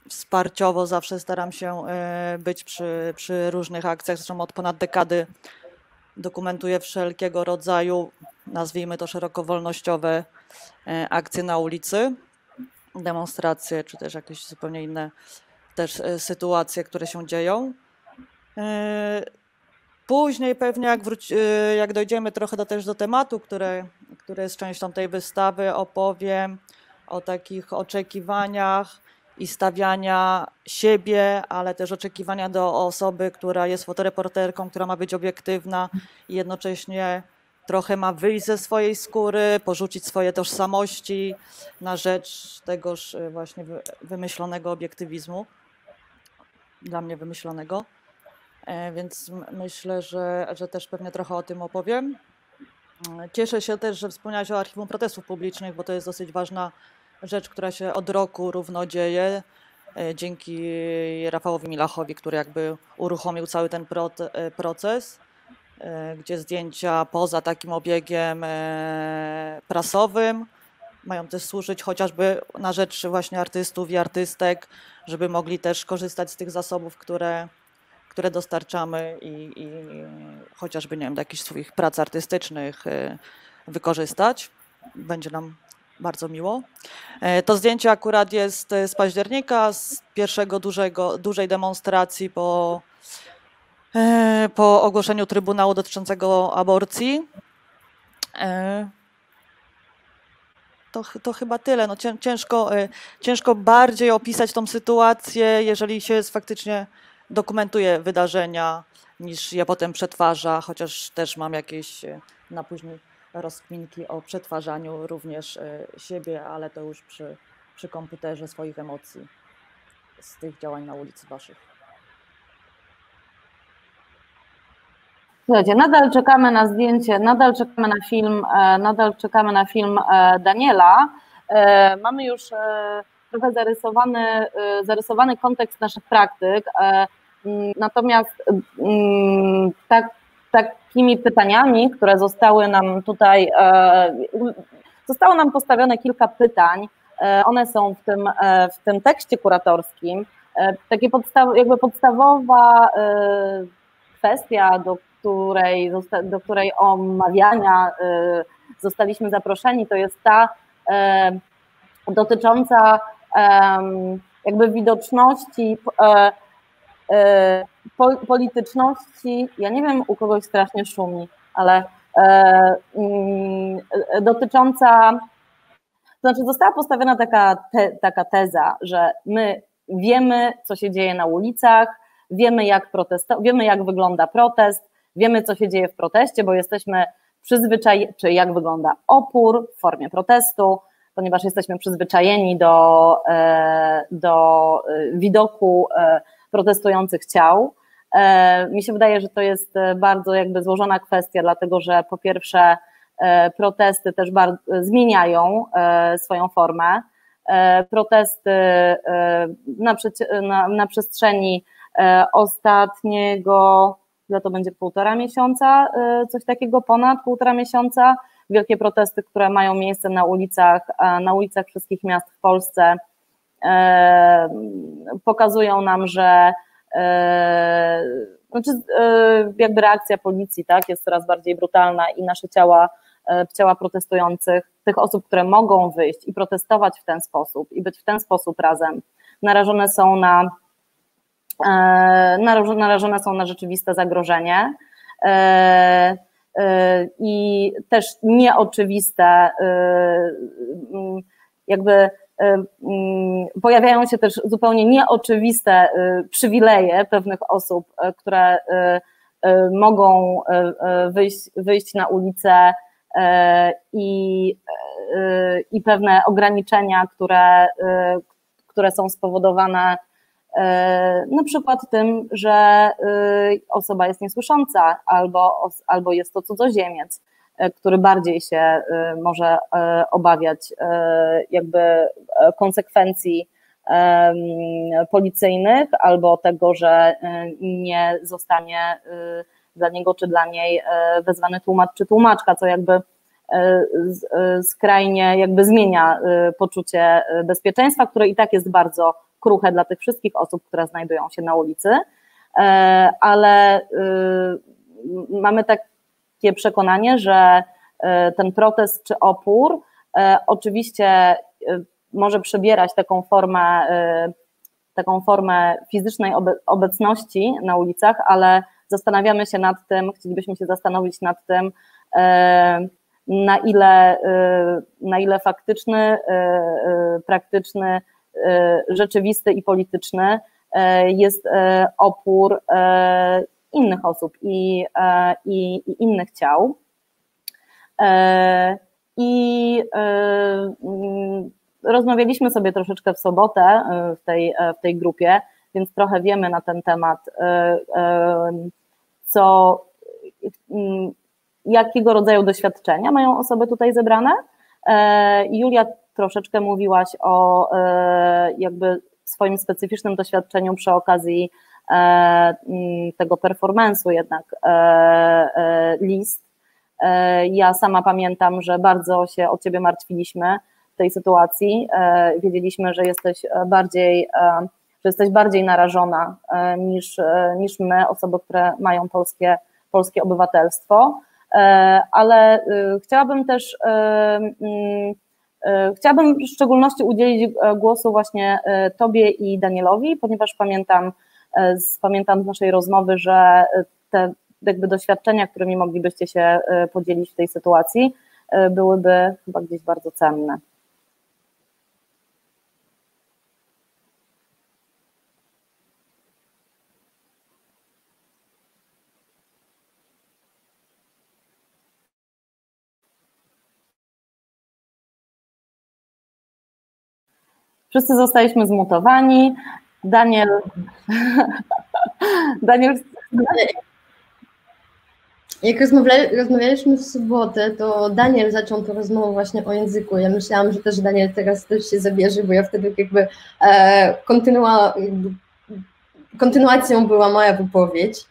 wsparciowo zawsze staram się być przy różnych akcjach, zresztą od ponad dekady dokumentuję wszelkiego rodzaju, nazwijmy to szeroko wolnościowe akcje na ulicy, demonstracje, czy też jakieś zupełnie inne też sytuacje, które się dzieją. Później pewnie jak dojdziemy trochę też do tematu, który jest częścią tej wystawy, opowiem o takich oczekiwaniach i stawiania siebie, ale też oczekiwania do osoby, która jest fotoreporterką, która ma być obiektywna i jednocześnie trochę ma wyjść ze swojej skóry, porzucić swoje tożsamości na rzecz tegoż właśnie wymyślonego obiektywizmu, dla mnie wymyślonego. Więc myślę, że też pewnie trochę o tym opowiem. Cieszę się też, że wspomniałaś o Archiwum Protestów Publicznych, bo to jest dosyć ważna rzecz, która się od roku równo dzieje. Dzięki Rafałowi Milachowi, który jakby uruchomił cały ten proces, gdzie zdjęcia poza takim obiegiem prasowym mają też służyć chociażby na rzecz właśnie artystów i artystek, żeby mogli też korzystać z tych zasobów, które dostarczamy i chociażby, nie wiem, do jakichś swoich prac artystycznych wykorzystać. Będzie nam bardzo miło. To zdjęcie akurat jest z października, z pierwszego dużej demonstracji po ogłoszeniu Trybunału dotyczącego aborcji. To chyba tyle. No ciężko bardziej opisać tą sytuację, jeżeli się faktycznie dokumentuje wydarzenia, niż je potem przetwarza, chociaż też mam jakieś na później rozkminki o przetwarzaniu również siebie, ale to już przy komputerze, swoich emocji z tych działań na ulicy waszych. Słuchajcie, nadal czekamy na zdjęcie, nadal czekamy na film Daniela. Mamy już trochę zarysowany kontekst naszych praktyk, natomiast takimi pytaniami, które zostały nam tutaj, zostało nam postawione kilka pytań, one są w tym tekście kuratorskim. Takie podstawowa kwestia, do której omawiania zostaliśmy zaproszeni, to jest ta dotycząca jakby widoczności, polityczności, ja nie wiem, u kogoś strasznie szumi, ale dotycząca, to znaczy została postawiona taka teza, że my wiemy, co się dzieje na ulicach, wiemy jak wygląda protest, wiemy, co się dzieje w proteście, bo jesteśmy przyzwyczajeni, czy jak wygląda opór w formie protestu, ponieważ jesteśmy przyzwyczajeni do widoku protestujących ciał. Mi się wydaje, że to jest bardzo jakby złożona kwestia, dlatego że po pierwsze protesty też zmieniają swoją formę. Protesty na przestrzeni ostatniego, ile to będzie, 1,5 miesiąca, coś takiego, ponad 1,5 miesiąca, wielkie protesty, które mają miejsce na ulicach wszystkich miast w Polsce, pokazują nam, że jakby reakcja policji, tak, jest coraz bardziej brutalna i nasze ciała protestujących, tych osób, które mogą wyjść i protestować w ten sposób i być w ten sposób razem, narażone są na rzeczywiste zagrożenie i też nieoczywiste, jakby pojawiają się też zupełnie nieoczywiste przywileje pewnych osób, które mogą wyjść na ulicę i pewne ograniczenia, które są spowodowane na przykład tym, że osoba jest niesłysząca albo jest to cudzoziemiec, który bardziej się może obawiać jakby konsekwencji policyjnych albo tego, że nie zostanie dla niego czy dla niej wezwany tłumacz czy tłumaczka, co jakby skrajnie jakby zmienia poczucie bezpieczeństwa, które i tak jest bardzo kruche dla tych wszystkich osób, które znajdują się na ulicy, ale mamy takie przekonanie, że ten protest czy opór oczywiście może przybierać taką formę fizycznej obecności na ulicach, ale zastanawiamy się nad tym, chcielibyśmy się zastanowić nad tym, na ile faktyczny, praktyczny, rzeczywisty i polityczny jest opór innych osób i innych ciał. I rozmawialiśmy sobie troszeczkę w sobotę w tej grupie, więc trochę wiemy na ten temat, jakiego rodzaju doświadczenia mają osoby tutaj zebrane. Julia, troszeczkę mówiłaś o jakby swoim specyficznym doświadczeniu przy okazji tego performance'u jednak list. Ja sama pamiętam, że bardzo się o Ciebie martwiliśmy w tej sytuacji. Wiedzieliśmy, że jesteś bardziej narażona niż my, osoby, które mają polskie obywatelstwo, ale chciałabym też w szczególności udzielić głosu właśnie Tobie i Danielowi, ponieważ pamiętam z naszej rozmowy, że te jakby doświadczenia, którymi moglibyście się podzielić w tej sytuacji, byłyby chyba gdzieś bardzo cenne. Wszyscy zostaliśmy zmutowani. Daniel. Jak rozmawialiśmy w sobotę, to Daniel zaczął tę rozmowę właśnie o języku. Ja myślałam, że też Daniel teraz też się zabierze, bo ja wtedy jakby kontynuacją była moja wypowiedź.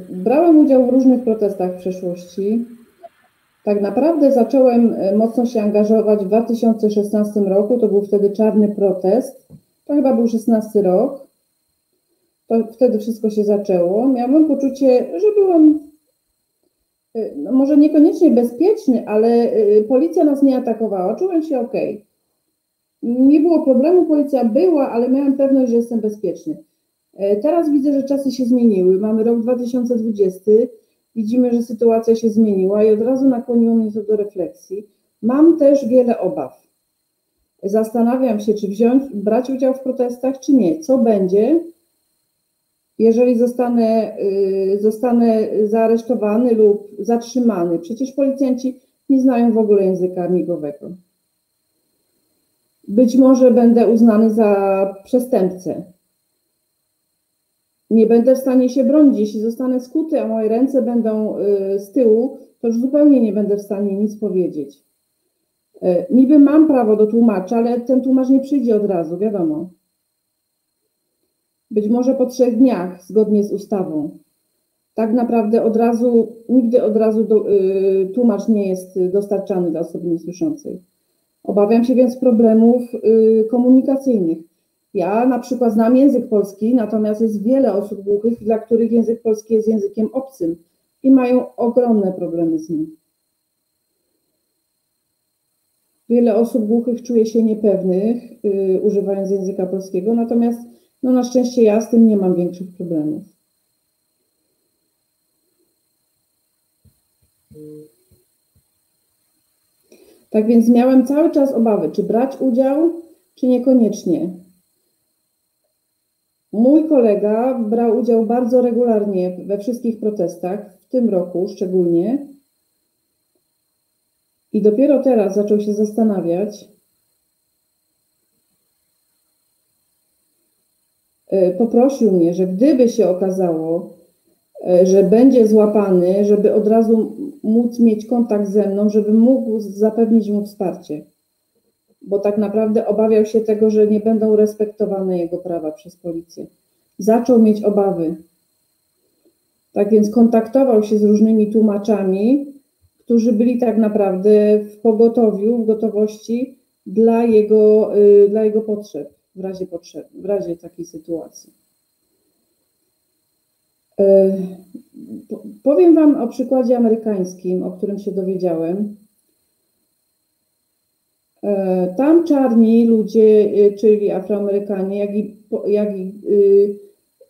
Brałem udział w różnych protestach w przeszłości. Tak naprawdę zacząłem mocno się angażować w 2016 roku, to był wtedy czarny protest, to chyba był 16 rok, to wtedy wszystko się zaczęło. Miałem poczucie, że byłem, no może niekoniecznie bezpieczny, ale policja nas nie atakowała, czułem się ok. Nie było problemu, policja była, ale miałem pewność, że jestem bezpieczny. Teraz widzę, że czasy się zmieniły, mamy rok 2020, widzimy, że sytuacja się zmieniła i od razu nakłoniło mnie to do refleksji. Mam też wiele obaw. Zastanawiam się, czy brać udział w protestach, czy nie. Co będzie, jeżeli zostanę zaaresztowany lub zatrzymany? Przecież policjanci nie znają w ogóle języka migowego. Być może będę uznany za przestępcę. Nie będę w stanie się bronić. Jeśli zostanę skuty, a moje ręce będą z tyłu, to już zupełnie nie będę w stanie nic powiedzieć. Niby mam prawo do tłumacza, ale ten tłumacz nie przyjdzie od razu, wiadomo. Być może po 3 dniach, zgodnie z ustawą. Tak naprawdę nigdy od razu tłumacz nie jest dostarczany dla osoby niesłyszącej. Obawiam się więc problemów komunikacyjnych. Ja na przykład znam język polski, natomiast jest wiele osób głuchych, dla których język polski jest językiem obcym i mają ogromne problemy z nim. Wiele osób głuchych czuje się niepewnych, używając języka polskiego, natomiast no, na szczęście ja z tym nie mam większych problemów. Tak więc miałem cały czas obawy, czy brać udział, czy niekoniecznie. Mój kolega brał udział bardzo regularnie we wszystkich protestach, w tym roku szczególnie. I dopiero teraz zaczął się zastanawiać. Poprosił mnie, że gdyby się okazało, że będzie złapany, żeby od razu móc mieć kontakt ze mną, żeby mógł zapewnić mu wsparcie. Bo tak naprawdę obawiał się tego, że nie będą respektowane jego prawa przez policję. Zaczął mieć obawy. Tak więc kontaktował się z różnymi tłumaczami, którzy byli tak naprawdę w pogotowiu, w gotowości dla jego potrzeb, w razie takiej sytuacji. Powiem Wam o przykładzie amerykańskim, o którym się dowiedziałem. Tam czarni ludzie, czyli Afroamerykanie, jak i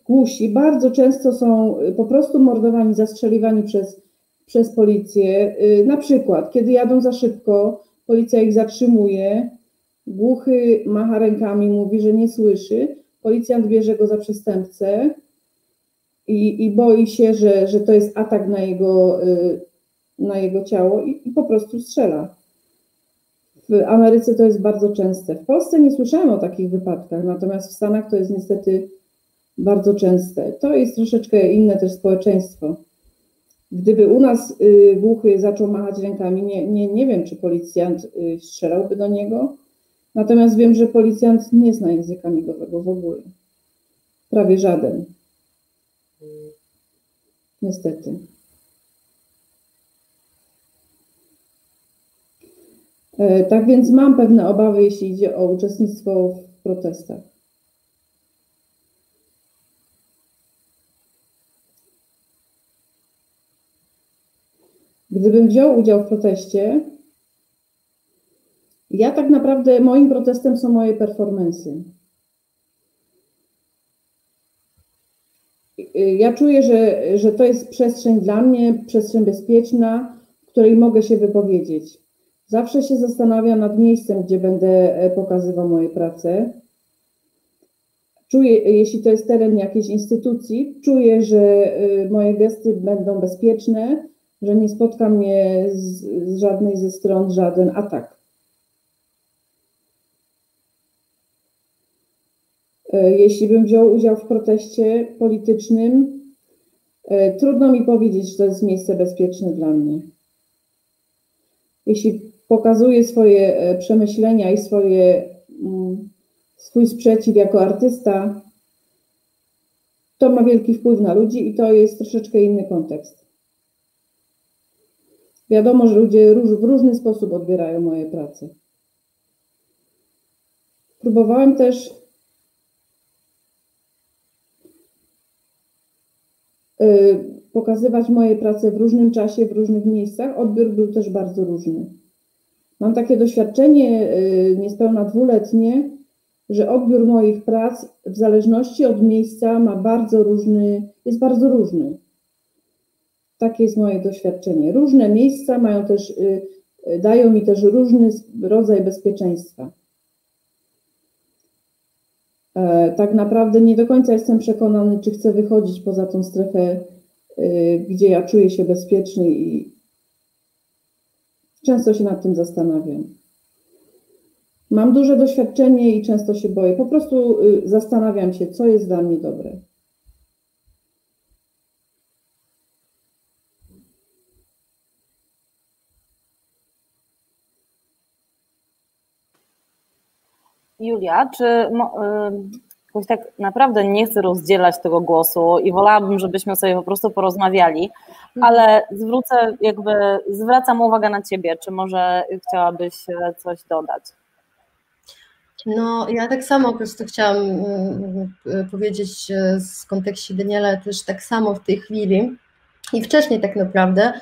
głusi, bardzo często są po prostu mordowani, zastrzeliwani przez policję. Na przykład, kiedy jadą za szybko, policja ich zatrzymuje, głuchy macha rękami, mówi, że nie słyszy, policjant bierze go za przestępcę i boi się, że to jest atak na jego ciało i po prostu strzela. W Ameryce to jest bardzo częste. W Polsce nie słyszałem o takich wypadkach, natomiast w Stanach to jest niestety bardzo częste. To jest troszeczkę inne też społeczeństwo. Gdyby u nas głuchy zaczął machać rękami, nie wiem, czy policjant strzelałby do niego, natomiast wiem, że policjant nie zna języka migowego w ogóle. Prawie żaden. Niestety. Tak więc mam pewne obawy, jeśli idzie o uczestnictwo w protestach. Gdybym wziął udział w proteście, ja tak naprawdę moim protestem są moje performance'y. Ja czuję, że to jest przestrzeń dla mnie, przestrzeń bezpieczna, w której mogę się wypowiedzieć. Zawsze się zastanawiam nad miejscem, gdzie będę pokazywał moje prace. Czuję, jeśli to jest teren jakiejś instytucji, czuję, że moje gesty będą bezpieczne, że nie spotka mnie z żadnej ze stron żaden atak. Jeśli bym wziął udział w proteście politycznym, trudno mi powiedzieć, że to jest miejsce bezpieczne dla mnie. Jeśli pokazuję swoje przemyślenia i swój sprzeciw jako artysta, to ma wielki wpływ na ludzi i to jest troszeczkę inny kontekst. Wiadomo, że ludzie w różny sposób odbierają moje prace. Próbowałem też pokazywać moje prace w różnym czasie, w różnych miejscach. Odbiór był też bardzo różny. Mam takie doświadczenie niespełna 2-letnie, że odbiór moich prac w zależności od miejsca jest bardzo różny. Takie jest moje doświadczenie. Różne miejsca dają mi też różny rodzaj bezpieczeństwa. Tak naprawdę nie do końca jestem przekonany, czy chcę wychodzić poza tą strefę, gdzie ja czuję się bezpieczny i często się nad tym zastanawiam. Mam duże doświadczenie i często się boję. Po prostu zastanawiam się, co jest dla mnie dobre. Julia, czy jakoś tak naprawdę nie chcę rozdzielać tego głosu i wolałabym, żebyśmy sobie po prostu porozmawiali, ale zwracam uwagę na Ciebie, czy może chciałabyś coś dodać? No, ja tak samo po prostu chciałam powiedzieć w kontekście Daniela też tak samo w tej chwili i wcześniej tak naprawdę,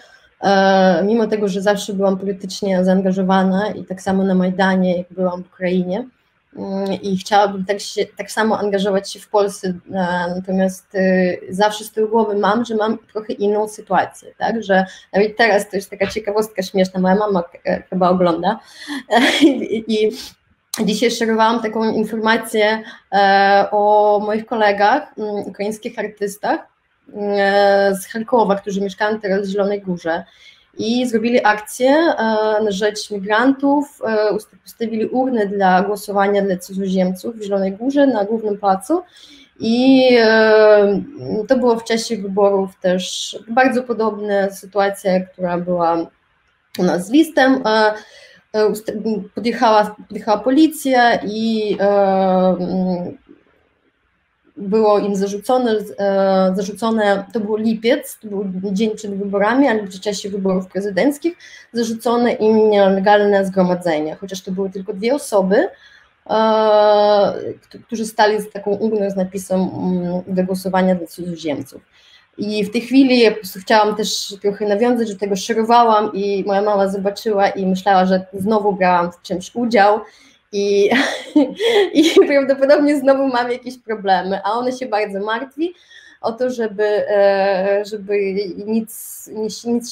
mimo tego, że zawsze byłam politycznie zaangażowana i tak samo na Majdanie, jak byłam w Ukrainie, i chciałabym tak samo angażować się w Polsce, natomiast zawsze z tyłu głowy mam, że mam trochę inną sytuację, tak, że nawet teraz to jest taka ciekawostka śmieszna, moja mama chyba ogląda i dzisiaj szerowałam taką informację o moich kolegach, ukraińskich artystach z Charkowa, którzy mieszkają teraz w Zielonej Górze. I zrobili akcję na rzecz migrantów, ustawili urny dla głosowania dla cudzoziemców w Zielonej Górze na głównym placu i to było w czasie wyborów też bardzo podobna sytuacja, która była u nas z listem. Podjechała policja i było im zarzucone, to był lipiec, to był dzień przed wyborami, ale w czasie wyborów prezydenckich, zarzucone im nielegalne zgromadzenie, chociaż to były tylko 2 osoby, którzy stali z taką urną z napisem do głosowania dla cudzoziemców. I w tej chwili ja po prostu chciałam też trochę nawiązać do tego, szerowałam i moja mama zobaczyła i myślała, że znowu brałam w czymś udział, i prawdopodobnie znowu mam jakieś problemy, a ona się bardzo martwi o to, żeby nic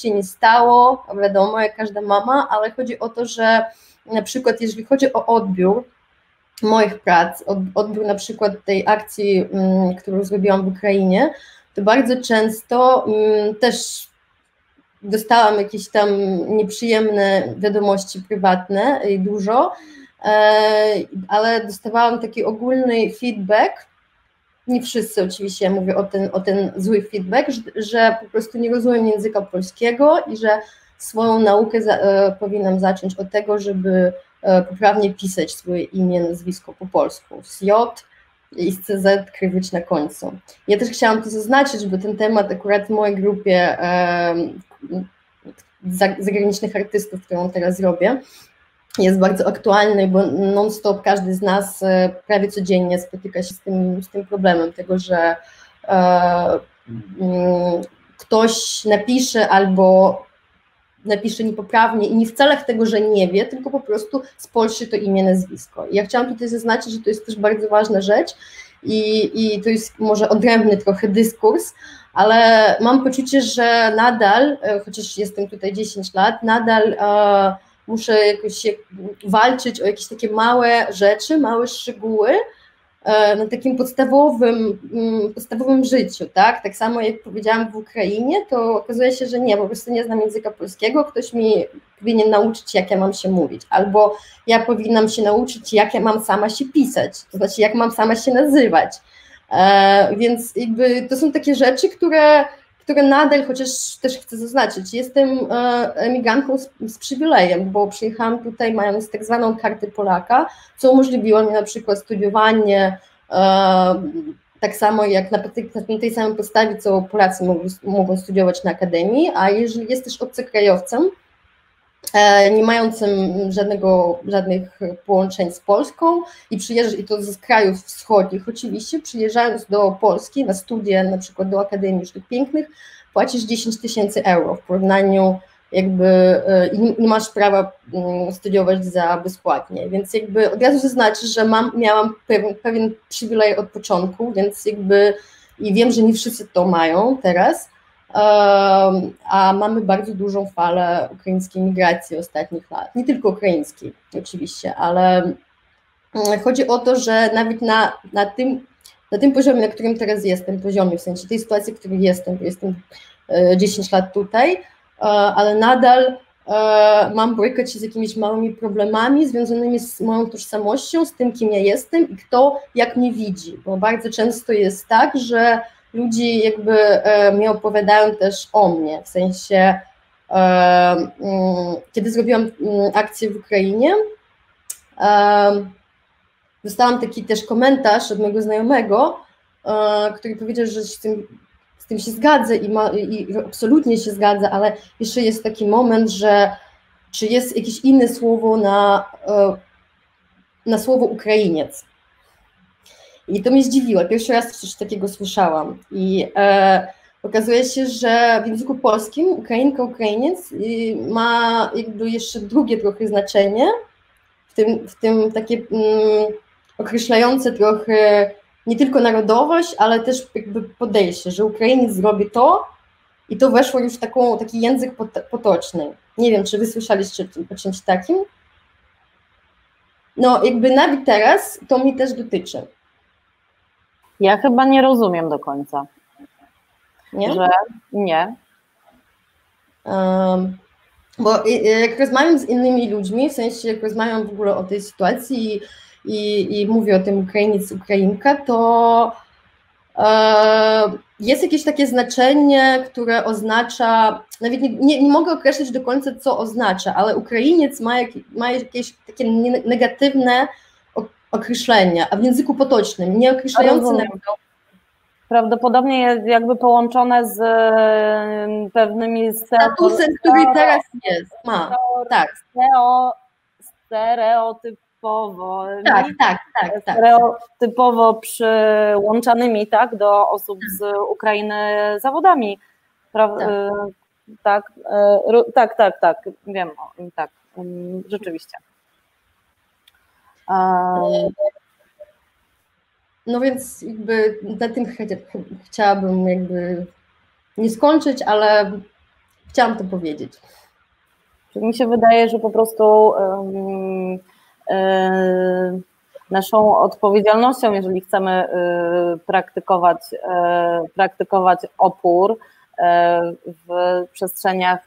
się nie stało, wiadomo, jak każda mama, ale chodzi o to, że na przykład jeżeli chodzi o odbiór moich prac, odbiór na przykład tej akcji, którą zrobiłam w Ukrainie, to bardzo często też dostałam jakieś tam nieprzyjemne wiadomości prywatne i dużo, ale dostawałam taki ogólny feedback, nie wszyscy oczywiście, ja mówię o ten zły feedback, że po prostu nie rozumiem języka polskiego i że swoją naukę powinnam zacząć od tego, żeby poprawnie pisać swoje imię, nazwisko po polsku, z J i z CZ krywić na końcu. Ja też chciałam to zaznaczyć, bo ten temat akurat w mojej grupie zagranicznych artystów, którą teraz robię, jest bardzo aktualny, bo non-stop każdy z nas prawie codziennie spotyka się z tym problemem, tego, że ktoś napisze albo napisze niepoprawnie i nie w celach tego, że nie wie, tylko po prostu spolszy to imię, nazwisko. I ja chciałam tutaj zaznaczyć, że to jest też bardzo ważna rzecz i to jest może odrębny trochę dyskurs, ale mam poczucie, że nadal, chociaż jestem tutaj 10 lat, nadal muszę jakoś walczyć o jakieś takie małe rzeczy, małe szczegóły na takim podstawowym życiu, tak? Tak samo jak powiedziałam w Ukrainie, to okazuje się, że nie, po prostu nie znam języka polskiego, ktoś mi powinien nauczyć, jak ja mam się mówić, albo ja powinnam się nauczyć, jak ja mam sama się pisać, to znaczy, jak mam sama się nazywać. Więc jakby to są takie rzeczy, które nadal, chociaż też chcę zaznaczyć, jestem emigrantką z przywilejem, bo przyjechałam tutaj mając tak zwaną kartę Polaka, co umożliwiło mi na przykład studiowanie tak samo jak na tej samej podstawie, co Polacy mogą studiować na akademii, a jeżeli jesteś obcokrajowcem, nie mającym żadnych połączeń z Polską i przyjeżdżasz, i to z krajów wschodnich oczywiście, przyjeżdżając do Polski na studia, na przykład do Akademii Sztuk Pięknych, płacisz 10 000 euro w porównaniu jakby i nie masz prawa studiować za bezpłatnie, więc jakby od razu zaznaczę, że miałam pewien przywilej od początku, więc jakby i wiem, że nie wszyscy to mają teraz, a mamy bardzo dużą falę ukraińskiej migracji ostatnich lat, nie tylko ukraińskiej oczywiście, ale chodzi o to, że nawet na tym poziomie, na którym teraz jestem, poziomie, w sensie tej sytuacji, w której jestem 10 lat tutaj, ale nadal mam borykać się z jakimiś małymi problemami związanymi z moją tożsamością, z tym, kim ja jestem i kto jak mnie widzi, bo bardzo często jest tak, że ludzie jakby mi opowiadają też o mnie, w sensie kiedy zrobiłam akcję w Ukrainie, dostałam taki też komentarz od mojego znajomego, który powiedział, że z tym się zgadza i absolutnie się zgadza, ale jeszcze jest taki moment, że czy jest jakieś inne słowo na słowo Ukrainiec. I to mnie zdziwiło. Pierwszy raz coś takiego słyszałam. I okazuje się, że w języku polskim Ukrainka, Ukrainiec ma jakby jeszcze drugie trochę znaczenie, w tym takie określające trochę nie tylko narodowość, ale też jakby podejście, że Ukrainiec zrobi to i to weszło już w taki język potoczny. Nie wiem, czy wy słyszeliście o czymś takim? No jakby nawet teraz to mi też dotyczy. Ja chyba nie rozumiem do końca. Nie? Że nie. Bo jak rozmawiam z innymi ludźmi, w sensie jak rozmawiam w ogóle o tej sytuacji i mówię o tym Ukrainiec, Ukrainka, to jest jakieś takie znaczenie, które oznacza, nawet nie mogę określić do końca, co oznacza, ale Ukrainiec ma jakieś takie negatywne określenia, a w języku potocznym, nie określające prawdopodobnie jest jakby połączone z pewnymi statusem, który teraz jest, tak. Stereotypowo. Tak. Stereotypowo przyłączanymi, tak, do osób z Ukrainy zawodami. Tak, wiem, tak, rzeczywiście. No więc jakby na tym chciałabym jakby nie skończyć, ale chciałam to powiedzieć. Mi się wydaje, że po prostu naszą odpowiedzialnością, jeżeli chcemy praktykować opór, w przestrzeniach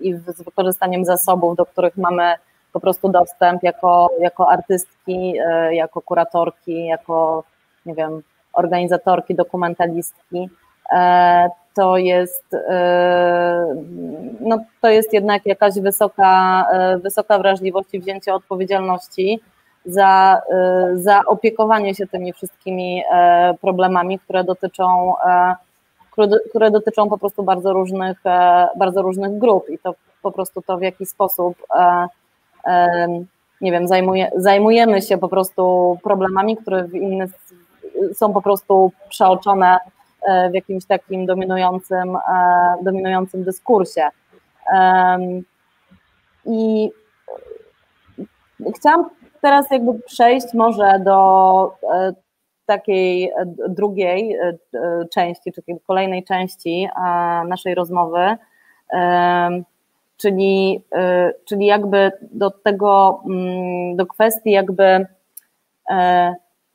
i z wykorzystaniem zasobów, do których mamy po prostu dostęp jako artystki, jako kuratorki, jako, nie wiem, organizatorki, dokumentalistki, to to jest jednak jakaś wysoka wrażliwość i wzięcie odpowiedzialności za opiekowanie się tymi wszystkimi problemami, które dotyczą po prostu bardzo różnych grup i to po prostu to, w jaki sposób nie wiem, zajmujemy się po prostu problemami, które w innych są po prostu przeoczone w jakimś takim dominującym dyskursie. I chciałam teraz jakby przejść może do takiej drugiej części, czy kolejnej części naszej rozmowy, czyli jakby do kwestii jakby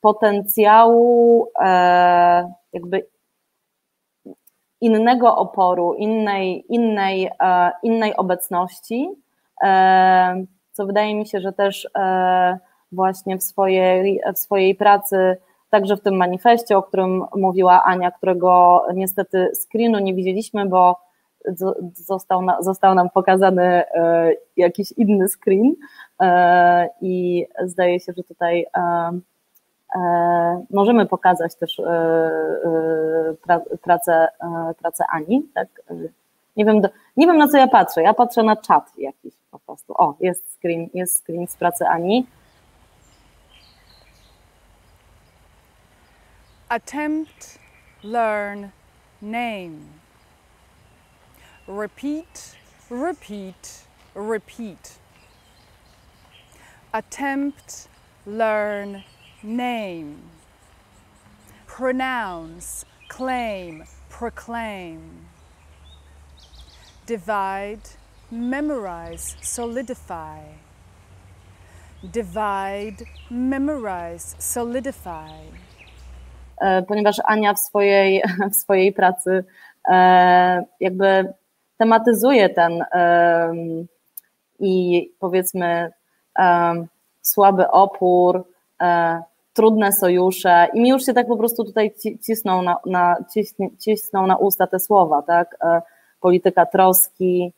potencjału jakby innego oporu, innej obecności, co wydaje mi się, że też właśnie w swojej pracy, także w tym manifestie, o którym mówiła Ania, którego niestety screenu nie widzieliśmy, bo został nam pokazany jakiś inny screen i zdaje się, że tutaj możemy pokazać też pracę Ani. Tak? Nie wiem, na co ja patrzę. Ja patrzę na czat jakiś po prostu. O, jest screen z pracy Ani. Attempt, learn, name. Repeat, repeat, repeat. Attempt, learn, name. Pronounce, claim, proclaim. Divide, memorize, solidify. Divide, memorize, solidify. Ponieważ Ania w swojej pracy jakby tematyzuje ten i powiedzmy słaby opór, trudne sojusze i mi już się tak po prostu tutaj cisną na usta te słowa, tak? Polityka troski,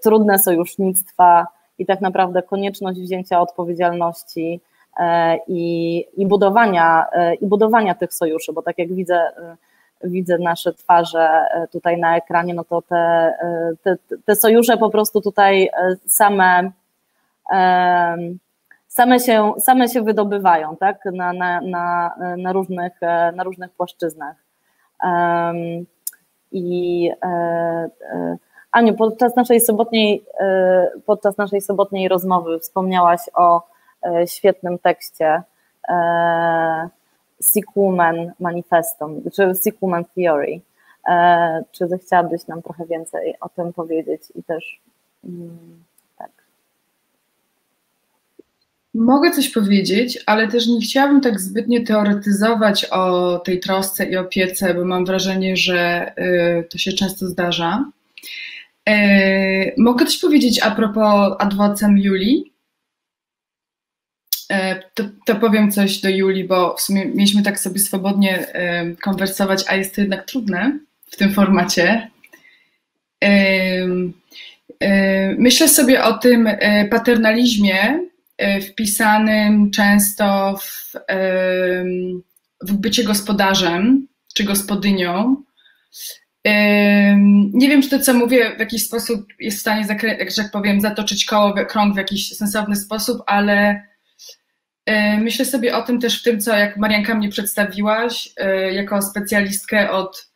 trudne sojusznictwa i tak naprawdę konieczność wzięcia odpowiedzialności i budowania tych sojuszy, bo tak jak widzę nasze twarze tutaj na ekranie, no to te sojusze po prostu tutaj same się wydobywają, tak? na różnych płaszczyznach. Aniu, podczas naszej sobotniej rozmowy wspomniałaś o świetnym tekście Sick Woman Manifesto, czy Sick Woman Theory. Czy zechciałabyś nam trochę więcej o tym powiedzieć i też tak. Mogę coś powiedzieć, ale też nie chciałabym tak zbytnio teoretyzować o tej trosce i opiece, bo mam wrażenie, że to się często zdarza. Mogę coś powiedzieć a propos ad vocem Julii? To powiem coś do Julii, bo w sumie mieliśmy tak sobie swobodnie konwersować, a jest to jednak trudne w tym formacie. Myślę sobie o tym paternalizmie wpisanym często w bycie gospodarzem czy gospodynią. Nie wiem, czy to, co mówię, w jakiś sposób jest w stanie, że tak powiem, zatoczyć krąg w jakiś sensowny sposób, ale myślę sobie o tym też w tym, co jak Marianka mnie przedstawiłaś, jako specjalistkę od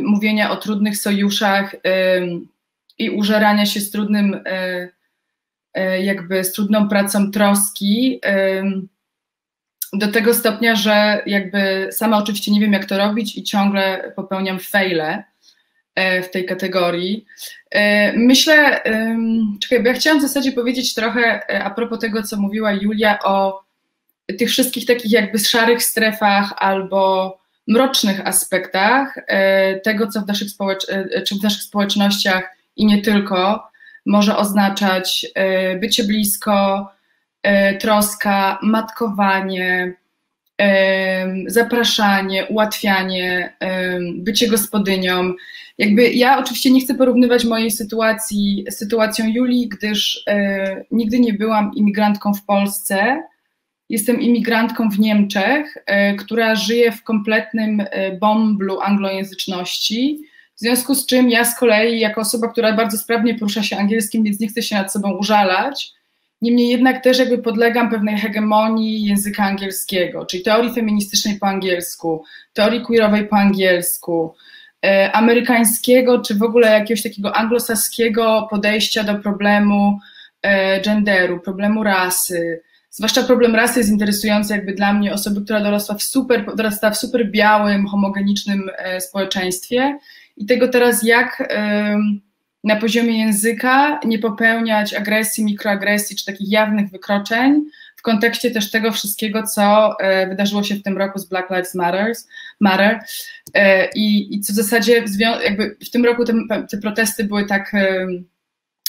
mówienia o trudnych sojuszach i użerania się z trudną pracą troski, do tego stopnia, że jakby sama oczywiście nie wiem, jak to robić i ciągle popełniam fejle w tej kategorii. Myślę, bo ja chciałam w zasadzie powiedzieć trochę a propos tego, co mówiła Julia o tych wszystkich takich jakby szarych strefach albo mrocznych aspektach tego, co w naszych społecznościach i nie tylko może oznaczać bycie blisko, troska, matkowanie, zapraszanie, ułatwianie, bycie gospodynią. Jakby ja oczywiście nie chcę porównywać mojej sytuacji z sytuacją Julii, gdyż nigdy nie byłam imigrantką w Polsce. Jestem imigrantką w Niemczech, która żyje w kompletnym bąblu anglojęzyczności, w związku z czym ja z kolei, jako osoba, która bardzo sprawnie porusza się angielskim, więc nie chcę się nad sobą użalać, niemniej jednak też jakby podlegam pewnej hegemonii języka angielskiego, czyli teorii feministycznej po angielsku, teorii queerowej po angielsku, amerykańskiego, czy w ogóle jakiegoś takiego anglosaskiego podejścia do problemu genderu, problemu rasy. Zwłaszcza problem rasy jest interesujący jakby dla mnie, osoby, która dorasta w super białym, homogenicznym społeczeństwie i tego teraz jak na poziomie języka nie popełniać agresji, mikroagresji czy takich jawnych wykroczeń w kontekście też tego wszystkiego, co wydarzyło się w tym roku z Black Lives Matter i co w zasadzie jakby w tym roku te protesty były tak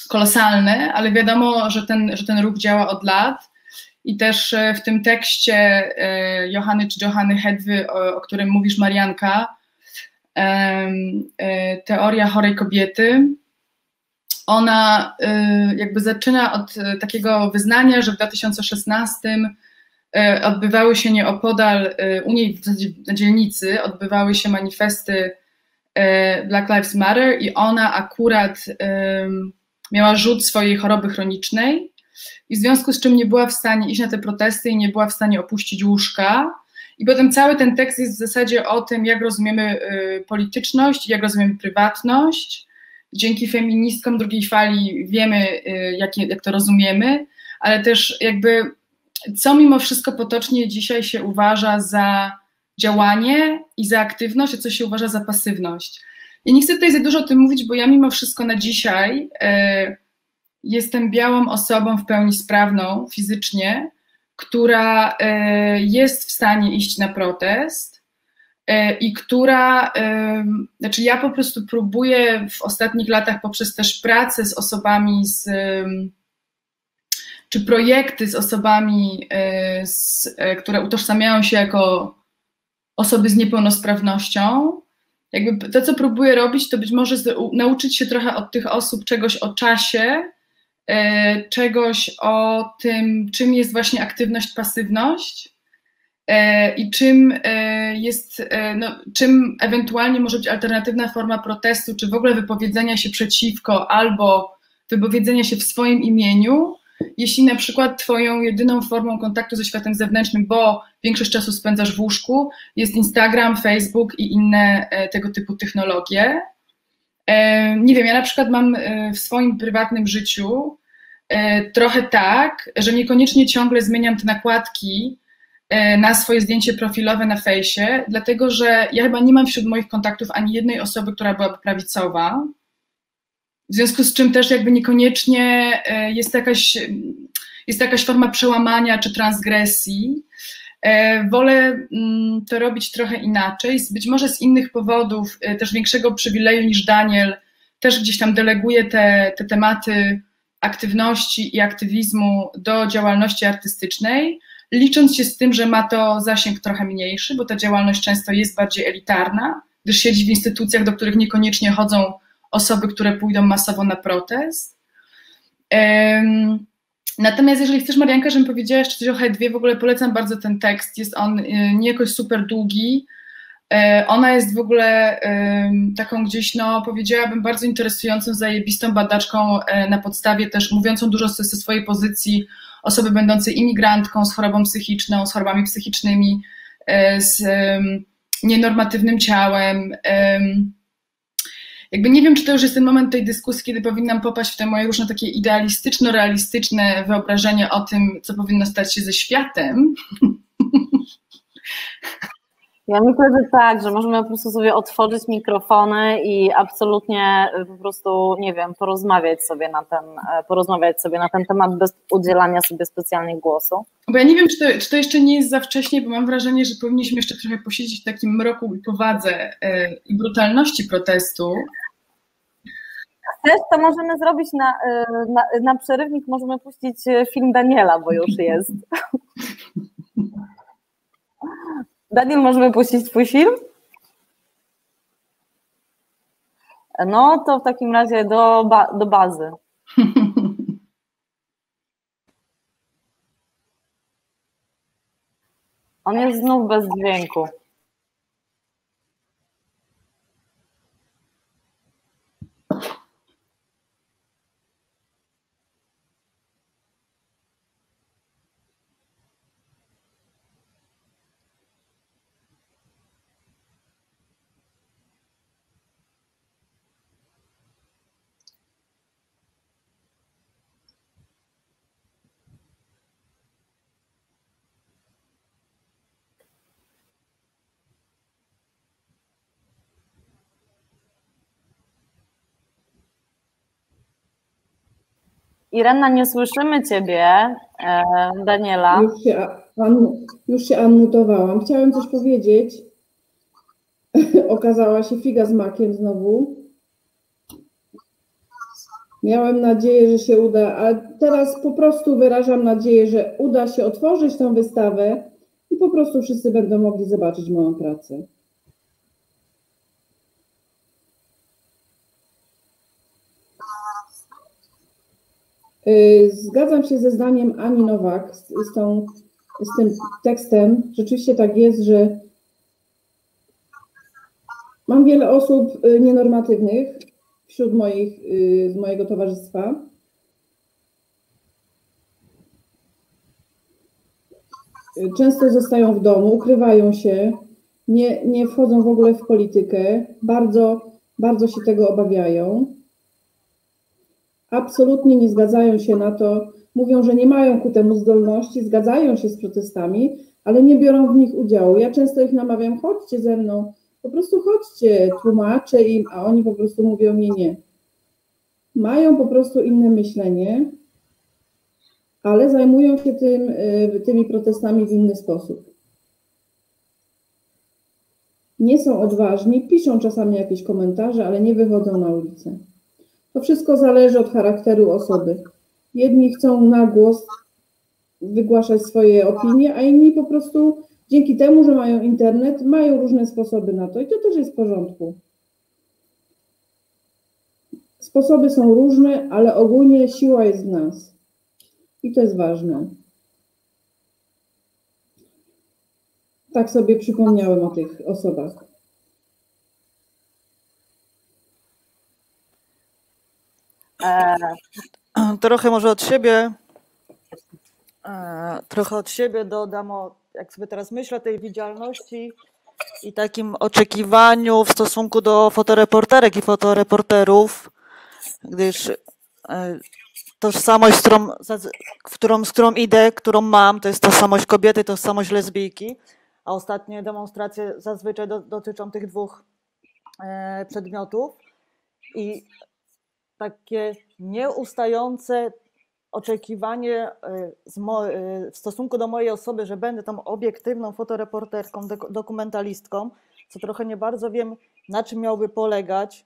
kolosalne, ale wiadomo, że ten ruch działa od lat. I też w tym tekście Johanny Hedwy, o którym mówisz, Marianka, teoria chorej kobiety, ona jakby zaczyna od takiego wyznania, że w 2016 odbywały się nieopodal u niej na dzielnicy, odbywały się manifesty Black Lives Matter i ona akurat miała rzut swojej choroby chronicznej, i w związku z czym nie była w stanie iść na te protesty i nie była w stanie opuścić łóżka. I potem cały ten tekst jest w zasadzie o tym, jak rozumiemy polityczność, jak rozumiemy prywatność. Dzięki feministkom drugiej fali wiemy, jak to rozumiemy, ale też jakby co mimo wszystko potocznie dzisiaj się uważa za działanie i za aktywność, a co się uważa za pasywność. Ja nie chcę tutaj za dużo o tym mówić, bo ja mimo wszystko na dzisiaj jestem białą osobą w pełni sprawną fizycznie, która jest w stanie iść na protest i która, znaczy ja po prostu próbuję w ostatnich latach poprzez też pracę z osobami, czy projekty z osobami, które utożsamiają się jako osoby z niepełnosprawnością, jakby to, co próbuję robić, to być może nauczyć się trochę od tych osób czegoś o czasie, czegoś o tym, czym jest właśnie aktywność, pasywność i czym ewentualnie może być alternatywna forma protestu, czy w ogóle wypowiedzenia się przeciwko albo wypowiedzenia się w swoim imieniu, jeśli na przykład twoją jedyną formą kontaktu ze światem zewnętrznym, bo większość czasu spędzasz w łóżku, jest Instagram, Facebook i inne tego typu technologie. Nie wiem, ja na przykład mam w swoim prywatnym życiu trochę tak, że niekoniecznie ciągle zmieniam te nakładki na swoje zdjęcie profilowe na fejsie, dlatego że ja chyba nie mam wśród moich kontaktów ani jednej osoby, która byłaby prawicowa, w związku z czym też jakby niekoniecznie jest jakaś forma przełamania czy transgresji. Wolę to robić trochę inaczej, być może z innych powodów, też większego przywileju niż Daniel, też gdzieś tam deleguję te tematy aktywności i aktywizmu do działalności artystycznej, licząc się z tym, że ma to zasięg trochę mniejszy, bo ta działalność często jest bardziej elitarna, gdyż siedzi w instytucjach, do których niekoniecznie chodzą osoby, które pójdą masowo na protest. Natomiast jeżeli chcesz, Marianka, żebym powiedziała jeszcze coś o Hedwie, w ogóle polecam bardzo ten tekst, jest on nie jakoś super długi, ona jest w ogóle taką gdzieś, no powiedziałabym, bardzo interesującą, zajebistą badaczką na podstawie też, mówiącą dużo ze swojej pozycji osoby będącej imigrantką z chorobą psychiczną, z chorobami psychicznymi, z nienormatywnym ciałem. Jakby nie wiem, czy to już jest ten moment tej dyskusji, kiedy powinnam popaść w te moje różne takie idealistyczno-realistyczne wyobrażenie o tym, co powinno stać się ze światem. Ja myślę, że tak, że możemy po prostu sobie otworzyć mikrofony i absolutnie po prostu, nie wiem, porozmawiać sobie na ten temat bez udzielania sobie specjalnie głosu. Bo ja nie wiem, czy to jeszcze nie jest za wcześnie, bo mam wrażenie, że powinniśmy jeszcze trochę posiedzieć w takim mroku i powadze i brutalności protestu. Chcesz, to możemy zrobić na przerywnik, możemy puścić film Daniela, bo już jest. Daniel, możemy puścić twój film? No to w takim razie do bazy. On jest znów bez dźwięku. Irena, nie słyszymy Ciebie, Daniela. Już się unmutowałam. Chciałem coś powiedzieć. Okazała się figa z makiem znowu. Miałem nadzieję, że się uda, a teraz po prostu wyrażam nadzieję, że uda się otworzyć tą wystawę i po prostu wszyscy będą mogli zobaczyć moją pracę. Zgadzam się ze zdaniem Ani Nowak z tym tekstem. Rzeczywiście tak jest, że mam wiele osób nienormatywnych wśród z mojego towarzystwa. Często zostają w domu, ukrywają się, nie wchodzą w ogóle w politykę, bardzo się tego obawiają. Absolutnie nie zgadzają się na to, mówią, że nie mają ku temu zdolności, zgadzają się z protestami, ale nie biorą w nich udziału. Ja często ich namawiam, chodźcie ze mną, po prostu chodźcie, tłumaczę im, a oni po prostu mówią nie. Mają po prostu inne myślenie, ale zajmują się tymi protestami w inny sposób. Nie są odważni, piszą czasami jakieś komentarze, ale nie wychodzą na ulicę. To wszystko zależy od charakteru osoby. Jedni chcą na głos wygłaszać swoje opinie, a inni po prostu dzięki temu, że mają internet, mają różne sposoby na to i to też jest w porządku. Sposoby są różne, ale ogólnie siła jest w nas. I to jest ważne. Tak sobie przypomniałem o tych osobach. Trochę może od siebie dodam, jak sobie teraz myślę o tej widzialności i takim oczekiwaniu w stosunku do fotoreporterek i fotoreporterów, gdyż tożsamość, z którą idę, którą mam, to jest tożsamość kobiety, tożsamość lesbijki, a ostatnie demonstracje zazwyczaj dotyczą tych dwóch przedmiotów i takie nieustające oczekiwanie w stosunku do mojej osoby, że będę tą obiektywną fotoreporterką, dokumentalistką, co trochę nie bardzo wiem, na czym miałby polegać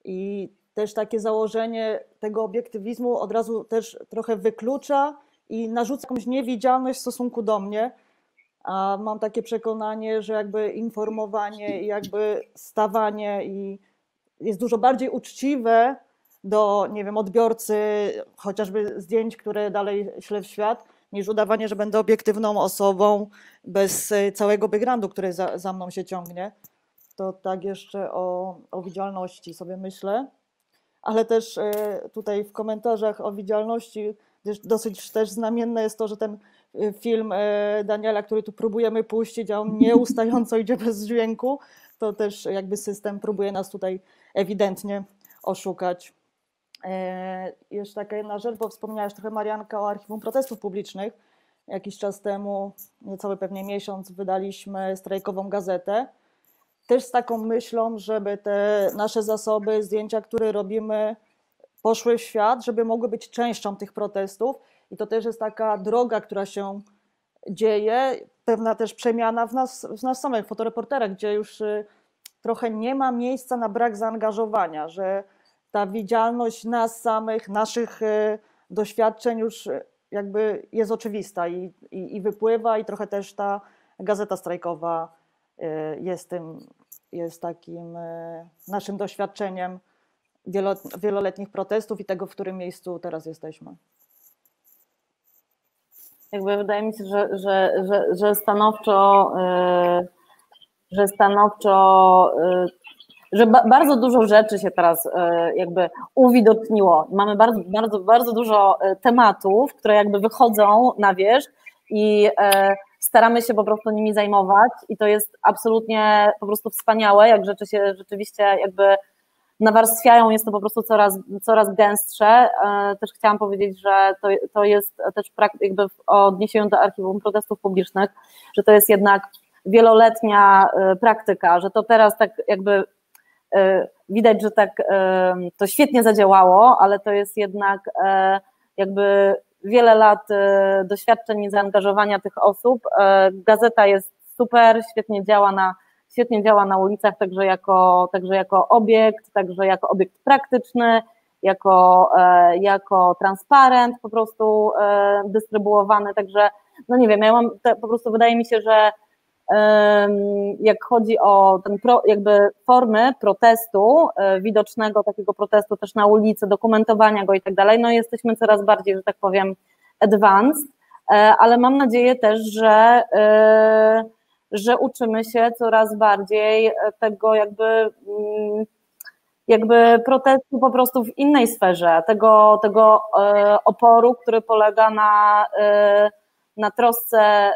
i też takie założenie tego obiektywizmu od razu też trochę wyklucza i narzuca jakąś niewidzialność w stosunku do mnie, a mam takie przekonanie, że jakby informowanie i jakby stawanie jest dużo bardziej uczciwe do, nie wiem, odbiorcy chociażby zdjęć, które dalej ślę w świat, niż udawanie, że będę obiektywną osobą bez całego backgroundu, który za mną się ciągnie. To tak jeszcze o widzialności sobie myślę. Ale też tutaj w komentarzach o widzialności dosyć też znamienne jest to, że ten film Daniela, który tu próbujemy puścić, a on nieustająco idzie bez dźwięku, to też jakby system próbuje nas tutaj ewidentnie oszukać. Jeszcze taka jedna rzecz, bo wspomniałaś trochę, Marianka, o Archiwum Protestów Publicznych. jakiś czas temu, niecały pewnie miesiąc, wydaliśmy strajkową gazetę, też z taką myślą, żeby te nasze zasoby, zdjęcia, które robimy, poszły w świat, żeby mogły być częścią tych protestów. I to też jest taka droga, która się dzieje, pewna też przemiana w nas samych, fotoreporterach, gdzie już trochę nie ma miejsca na brak zaangażowania, że ta widzialność nas samych, naszych doświadczeń już jakby jest oczywista i wypływa, i trochę też ta gazeta strajkowa jest takim naszym doświadczeniem wieloletnich protestów i tego, w którym miejscu teraz jesteśmy. Jakby wydaje mi się, że stanowczo, że bardzo dużo rzeczy się teraz jakby uwidoczniło. Mamy bardzo dużo tematów, które jakby wychodzą na wierzch i staramy się po prostu nimi zajmować i to jest absolutnie po prostu wspaniałe, jak rzeczy się rzeczywiście jakby nawarstwiają, jest to po prostu coraz gęstsze. Też chciałam powiedzieć, że to jest też jakby w odniesieniu do Archiwum Protestów Publicznych, że to jest jednak wieloletnia praktyka, że to teraz tak jakby widać, że tak to świetnie zadziałało, ale to jest jednak jakby wiele lat doświadczeń i zaangażowania tych osób. Gazeta jest super, świetnie działa na ulicach, także jako obiekt praktyczny, jako transparent po prostu dystrybuowany, także no nie wiem, po prostu wydaje mi się, że jak chodzi o jakby formy protestu, widocznego takiego protestu też na ulicy, dokumentowania go i tak dalej, no jesteśmy coraz bardziej, że tak powiem, advanced, ale mam nadzieję też, że uczymy się coraz bardziej tego jakby protestu po prostu w innej sferze, tego oporu, który polega na trosce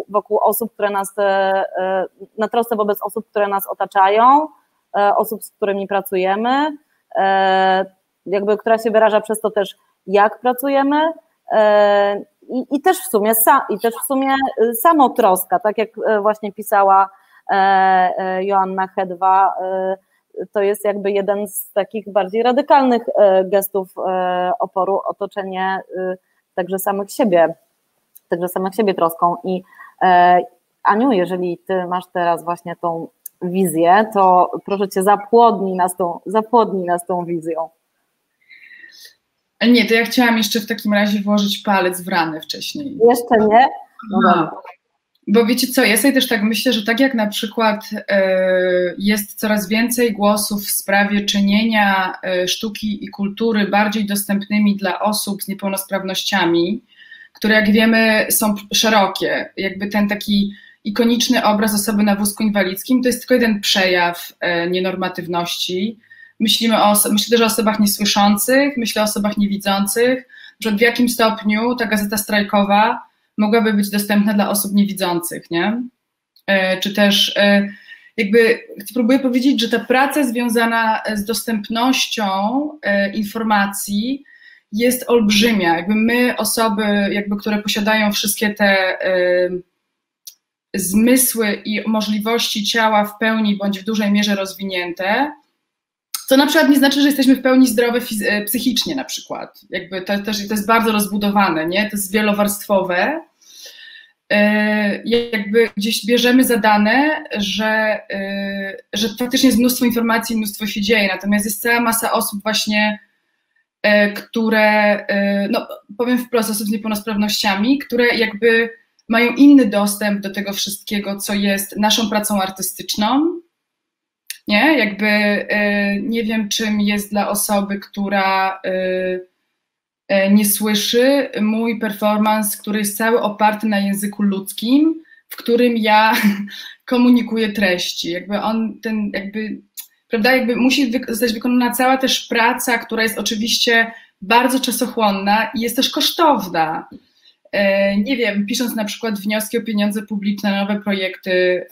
wokół osób, które na trosce wobec osób, które nas otaczają, osób, z którymi pracujemy, jakby która się wyraża przez to też, jak pracujemy i też w sumie samotroska, tak jak właśnie pisała Joanna Hedwa, to jest jakby jeden z takich bardziej radykalnych gestów oporu, otoczenie także samych siebie troską. I Aniu, jeżeli ty masz teraz właśnie tą wizję, to proszę cię, zapłodnij nas tą wizją. Nie, to ja chciałam jeszcze w takim razie włożyć palec w ranę wcześniej. Jeszcze nie? No bo wiecie co, ja sobie też tak myślę, że tak jak na przykład jest coraz więcej głosów w sprawie czynienia sztuki i kultury bardziej dostępnymi dla osób z niepełnosprawnościami, które jak wiemy są szerokie, jakby ten taki ikoniczny obraz osoby na wózku inwalidzkim to jest tylko jeden przejaw nienormatywności. Myślę też o osobach niesłyszących, myślę o osobach niewidzących, że w jakim stopniu ta gazeta strajkowa mogłaby być dostępna dla osób niewidzących, nie? Czy też jakby próbuję powiedzieć, że ta praca związana z dostępnością informacji jest olbrzymia. Jakby my, osoby, jakby, które posiadają wszystkie te zmysły i możliwości ciała w pełni bądź w dużej mierze rozwinięte, co na przykład nie znaczy, że jesteśmy w pełni zdrowe psychicznie na przykład. Jakby to jest bardzo rozbudowane, nie? To jest wielowarstwowe. Jakby gdzieś bierzemy za dane, że faktycznie jest mnóstwo informacji, mnóstwo się dzieje, natomiast jest cała masa osób właśnie, które, no powiem wprost, osób z niepełnosprawnościami, które jakby mają inny dostęp do tego wszystkiego, co jest naszą pracą artystyczną. Nie, jakby nie wiem, czym jest dla osoby, która nie słyszy, mój performance, który jest cały oparty na języku ludzkim, w którym ja komunikuję treści. Jakby prawda, jakby musi zostać wykonana cała też praca, która jest oczywiście bardzo czasochłonna i jest też kosztowna. Nie wiem, pisząc na przykład wnioski o pieniądze publiczne na nowe projekty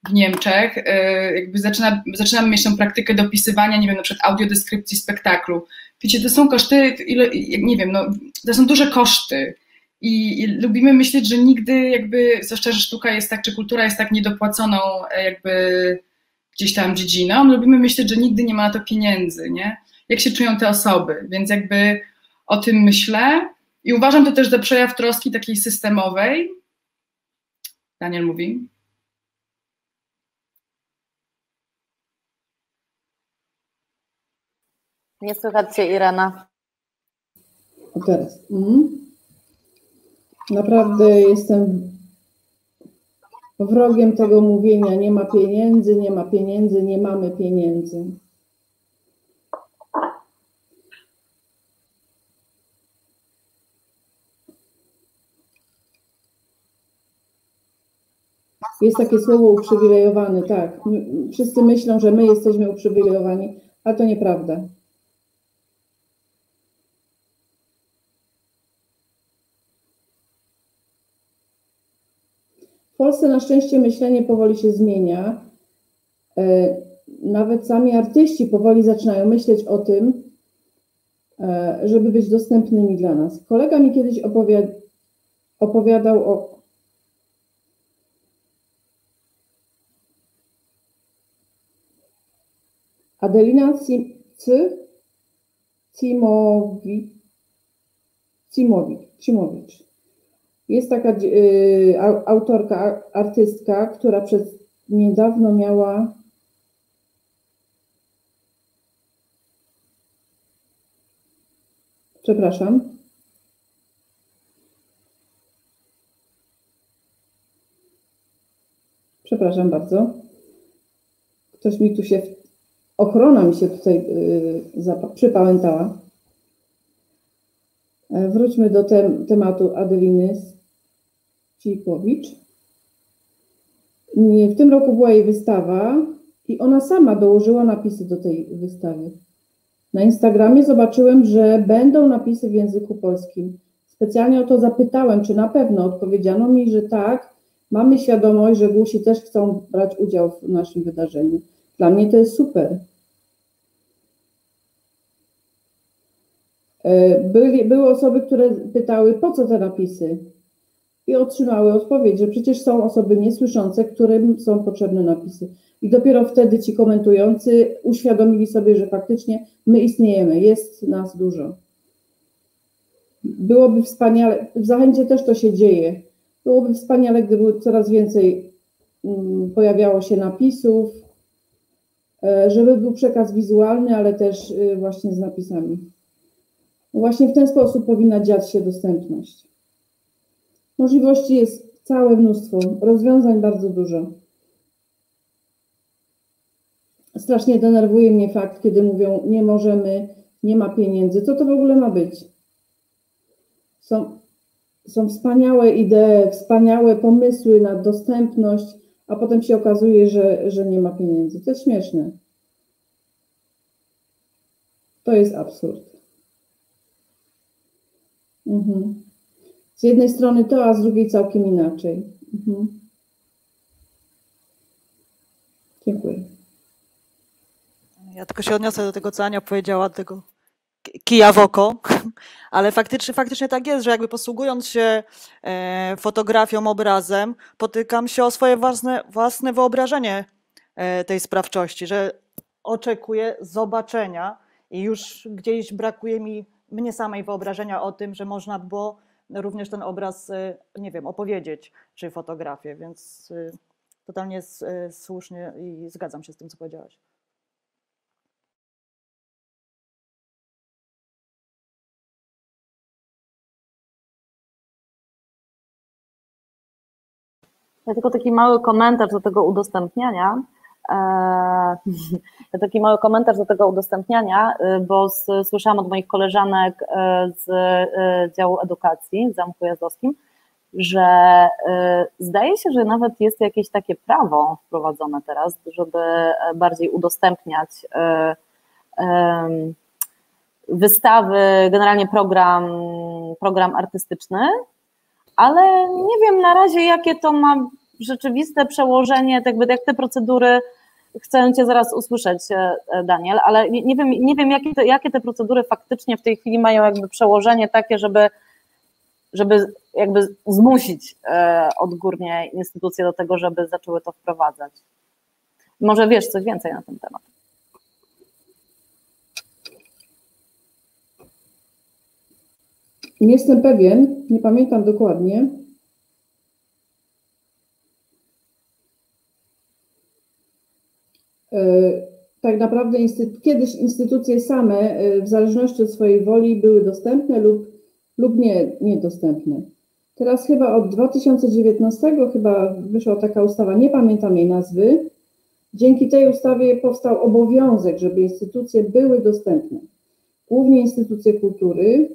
w Niemczech, jakby zaczynam mieć tą praktykę dopisywania, nie wiem, na przykład audiodeskrypcji spektaklu. Wiecie, to są koszty, nie wiem, no, to są duże koszty i lubimy myśleć, że nigdy jakby, zwłaszcza, że sztuka jest tak, czy kultura jest tak niedopłaconą jakby gdzieś tam dziedziną, lubimy myśleć, że nigdy nie ma na to pieniędzy, nie? Jak się czują te osoby, więc jakby o tym myślę i uważam to też za przejaw troski takiej systemowej. Daniel mówi. Nie słychać Cię, Irena. Teraz. Naprawdę jestem wrogiem tego mówienia, nie ma pieniędzy, nie ma pieniędzy, nie mamy pieniędzy. Jest takie słowo uprzywilejowany, tak. Wszyscy myślą, że my jesteśmy uprzywilejowani, ale to nieprawda. W Polsce na szczęście myślenie powoli się zmienia. Nawet sami artyści powoli zaczynają myśleć o tym, żeby być dostępnymi dla nas. Kolega mi kiedyś opowiadał o Adelina Cimowicz. Jest taka autorka, artystka, która niedawno miała przepraszam bardzo. Ktoś mi tu się, ochrona mi się tutaj przypamiętała. Wróćmy do tematu Adeliny Cipowicz. W tym roku była jej wystawa i ona sama dołożyła napisy do tej wystawy. Na Instagramie zobaczyłem, że będą napisy w języku polskim. Specjalnie o to zapytałem, czy na pewno. Odpowiedziano mi, że tak. Mamy świadomość, że głusi też chcą brać udział w naszym wydarzeniu. Dla mnie to jest super. Były osoby, które pytały, po co te napisy? I otrzymały odpowiedź, że przecież są osoby niesłyszące, którym są potrzebne napisy. I dopiero wtedy ci komentujący uświadomili sobie, że faktycznie my istniejemy, jest nas dużo. Byłoby wspaniale, w Zachęcie też to się dzieje, byłoby wspaniale, gdyby coraz więcej pojawiało się napisów, żeby był przekaz wizualny, ale też właśnie z napisami. Właśnie w ten sposób powinna dziać się dostępność. Możliwości jest całe mnóstwo, rozwiązań bardzo dużo. Strasznie denerwuje mnie fakt, kiedy mówią, nie możemy, nie ma pieniędzy. Co to w ogóle ma być? Są wspaniałe idee, wspaniałe pomysły na dostępność, a potem się okazuje, że nie ma pieniędzy. To jest śmieszne. To jest absurd. Z jednej strony to, a z drugiej całkiem inaczej. Dziękuję. Ja tylko się odniosę do tego, co Ania powiedziała, tego kija w oko, ale faktycznie tak jest, że jakby posługując się fotografią, obrazem, potykam się o swoje własne wyobrażenie tej sprawczości, że oczekuję zobaczenia i już gdzieś brakuje mnie samej wyobrażenia o tym, że można było również ten obraz, nie wiem, opowiedzieć, czy fotografię, więc totalnie słusznie i zgadzam się z tym, co powiedziałaś. Ja tylko taki mały komentarz do tego udostępniania. Bo słyszałam od moich koleżanek z działu edukacji w Zamku Jazdowskim, że zdaje się, że nawet jest jakieś takie prawo wprowadzone teraz, żeby bardziej udostępniać wystawy, generalnie program artystyczny, ale nie wiem na razie, jakie to ma rzeczywiste przełożenie, tak jakby jak te procedury, chcę Cię zaraz usłyszeć, Daniel, ale nie wiem jakie te procedury faktycznie w tej chwili mają jakby przełożenie takie, żeby jakby zmusić odgórnie instytucje do tego, żeby zaczęły to wprowadzać. Może wiesz coś więcej na ten temat? Nie jestem pewien, nie pamiętam dokładnie. Tak naprawdę kiedyś instytucje same, w zależności od swojej woli, były dostępne lub niedostępne. Teraz chyba od 2019 chyba wyszła taka ustawa, nie pamiętam jej nazwy. Dzięki tej ustawie powstał obowiązek, żeby instytucje były dostępne. Głównie instytucje kultury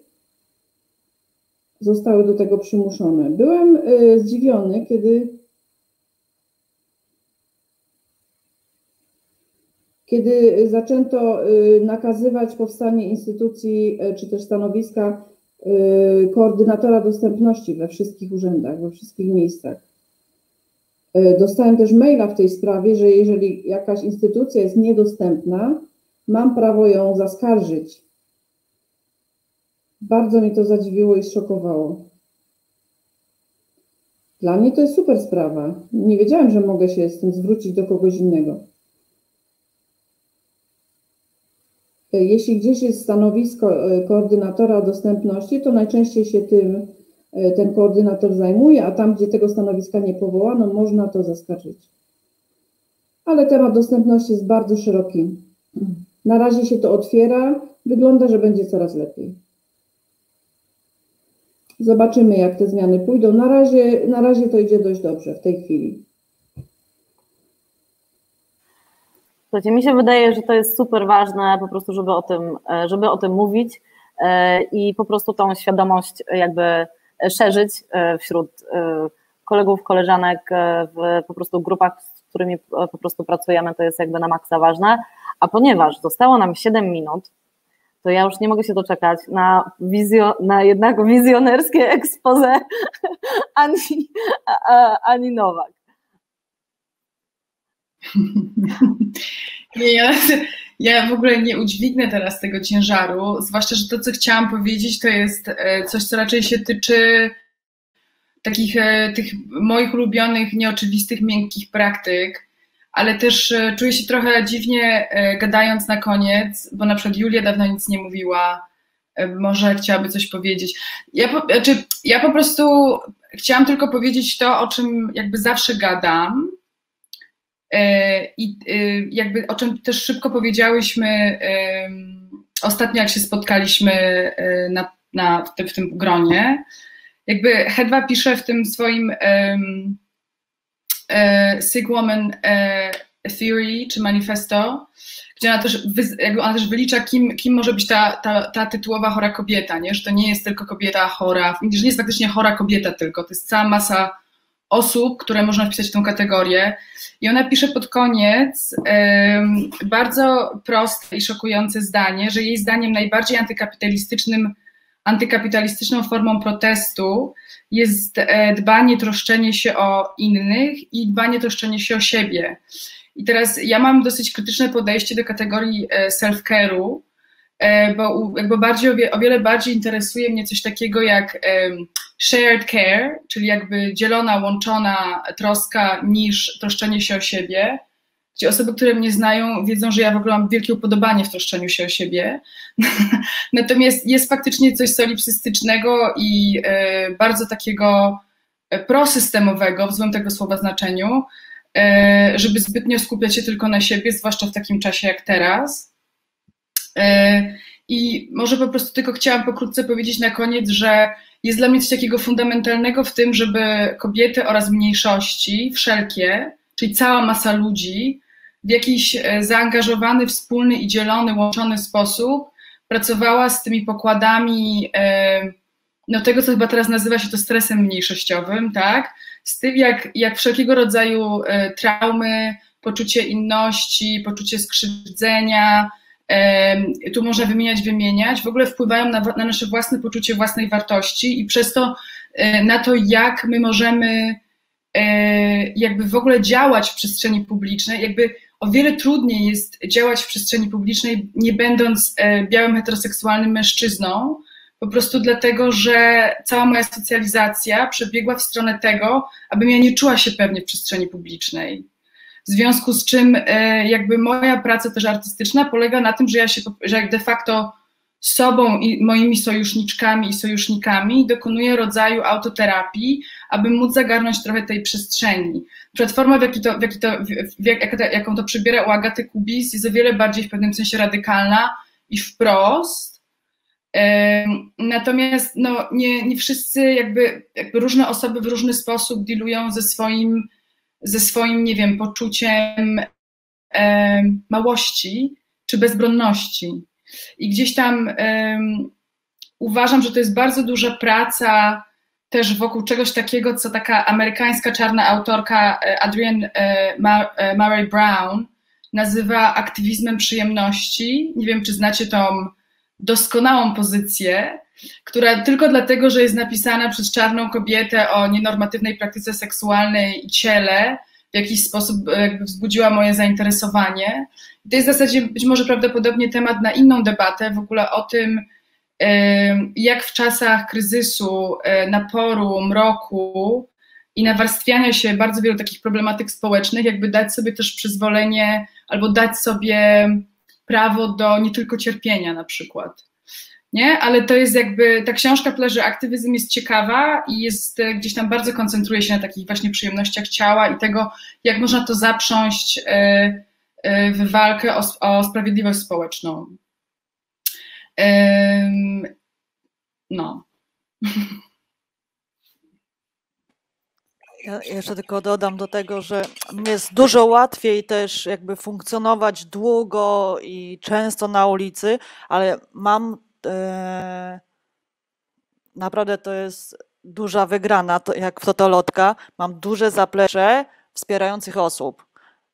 zostały do tego przymuszone. Byłem zdziwiony, kiedy zaczęto nakazywać powstanie instytucji czy też stanowiska koordynatora dostępności we wszystkich urzędach, we wszystkich miejscach. Dostałem też maila w tej sprawie, że jeżeli jakaś instytucja jest niedostępna, mam prawo ją zaskarżyć. Bardzo mnie to zadziwiło i zszokowało. Dla mnie to jest super sprawa. Nie wiedziałem, że mogę się z tym zwrócić do kogoś innego. Jeśli gdzieś jest stanowisko koordynatora dostępności, to najczęściej się tym ten koordynator zajmuje, a tam, gdzie tego stanowiska nie powołano, można to zaskarżyć. Ale temat dostępności jest bardzo szeroki. Na razie się to otwiera, wygląda, że będzie coraz lepiej. Zobaczymy, jak te zmiany pójdą. Na razie to idzie dość dobrze w tej chwili. Słuchajcie, mi się wydaje, że to jest super ważne po prostu, żeby o tym mówić i po prostu tą świadomość jakby szerzyć wśród kolegów, koleżanek w po prostu grupach, z którymi po prostu pracujemy, to jest jakby na maksa ważne, a ponieważ zostało nam 7 minut, to ja już nie mogę się doczekać na jednak wizjonerskie expose Ani Nowak. Ja w ogóle nie udźwignę teraz tego ciężaru, zwłaszcza, że to, co chciałam powiedzieć, to jest coś, co raczej się tyczy takich tych moich ulubionych, nieoczywistych, miękkich praktyk, ale też czuję się trochę dziwnie gadając na koniec, bo na przykład Julia dawno nic nie mówiła, może chciałaby coś powiedzieć. Ja po prostu chciałam tylko powiedzieć to, o czym jakby zawsze gadam, i jakby o czym też szybko powiedziałyśmy ostatnio, jak się spotkaliśmy w tym gronie. Jakby Hedwa pisze w tym swoim Sick Woman Theory czy manifesto, gdzie ona też wylicza, kim może być ta tytułowa chora kobieta, nie? Że to nie jest tylko kobieta chora, że nie jest faktycznie chora kobieta tylko, to jest cała masa osób, które można wpisać w tą kategorię. I ona pisze pod koniec bardzo proste i szokujące zdanie, że jej zdaniem najbardziej antykapitalistyczną formą protestu jest dbanie, troszczenie się o innych i dbanie, troszczenie się o siebie. I teraz ja mam dosyć krytyczne podejście do kategorii self-care'u, bo jakby o wiele bardziej interesuje mnie coś takiego jak shared care, czyli jakby dzielona, łączona troska niż troszczenie się o siebie, gdzie osoby, które mnie znają, wiedzą, że ja w ogóle mam wielkie upodobanie w troszczeniu się o siebie. Natomiast jest faktycznie coś solipsystycznego i bardzo takiego prosystemowego, w złym tego słowa znaczeniu, żeby zbytnio skupiać się tylko na siebie, zwłaszcza w takim czasie jak teraz. I może po prostu tylko chciałam pokrótce powiedzieć na koniec, że jest dla mnie coś takiego fundamentalnego w tym, żeby kobiety oraz mniejszości, wszelkie, czyli cała masa ludzi, w jakiś zaangażowany, wspólny i dzielony, łączony sposób pracowała z tymi pokładami tego, co chyba teraz nazywa się to stresem mniejszościowym, tak? Z tym, jak wszelkiego rodzaju traumy, poczucie inności, poczucie skrzywdzenia, tu można wymieniać, w ogóle wpływają na nasze własne poczucie własnej wartości i przez to na to, jak my możemy jakby w ogóle działać w przestrzeni publicznej, jakby o wiele trudniej jest działać w przestrzeni publicznej, nie będąc białym, heteroseksualnym mężczyzną, po prostu dlatego, że cała moja socjalizacja przebiegła w stronę tego, abym ja nie czuła się pewnie w przestrzeni publicznej. W związku z czym jakby moja praca też artystyczna polega na tym, że jak de facto sobą i moimi sojuszniczkami i sojusznikami dokonuję rodzaju autoterapii, aby móc zagarnąć trochę tej przestrzeni. Na przykład forma, jaką to przybiera u Agaty Kubis, jest o wiele bardziej w pewnym sensie radykalna i wprost. Natomiast no, nie wszyscy jakby różne osoby w różny sposób dealują ze swoim, nie wiem, poczuciem małości czy bezbronności. I gdzieś tam uważam, że to jest bardzo duża praca też wokół czegoś takiego, co taka amerykańska czarna autorka Adrienne Maree Brown nazywa aktywizmem przyjemności. Nie wiem, czy znacie tą doskonałą pozycję, która tylko dlatego, że jest napisana przez czarną kobietę o nienormatywnej praktyce seksualnej i ciele, w jakiś sposób wzbudziła moje zainteresowanie. I to jest w zasadzie być może prawdopodobnie temat na inną debatę, w ogóle o tym, jak w czasach kryzysu, naporu, mroku i nawarstwiania się bardzo wielu takich problematyk społecznych, jakby dać sobie też przyzwolenie albo dać sobie prawo do nie tylko cierpienia na przykład. Nie? Ale to jest jakby, ta książka Pleasure Activism jest ciekawa i jest gdzieś tam bardzo koncentruje się na takich właśnie przyjemnościach ciała i tego, jak można to zaprząść w walkę o sprawiedliwość społeczną. No. Ja jeszcze tylko dodam do tego, że mnie jest dużo łatwiej też jakby funkcjonować długo i często na ulicy, ale mam naprawdę to jest duża wygrana, jak fotolotka, mam duże zaplecze wspierających osób.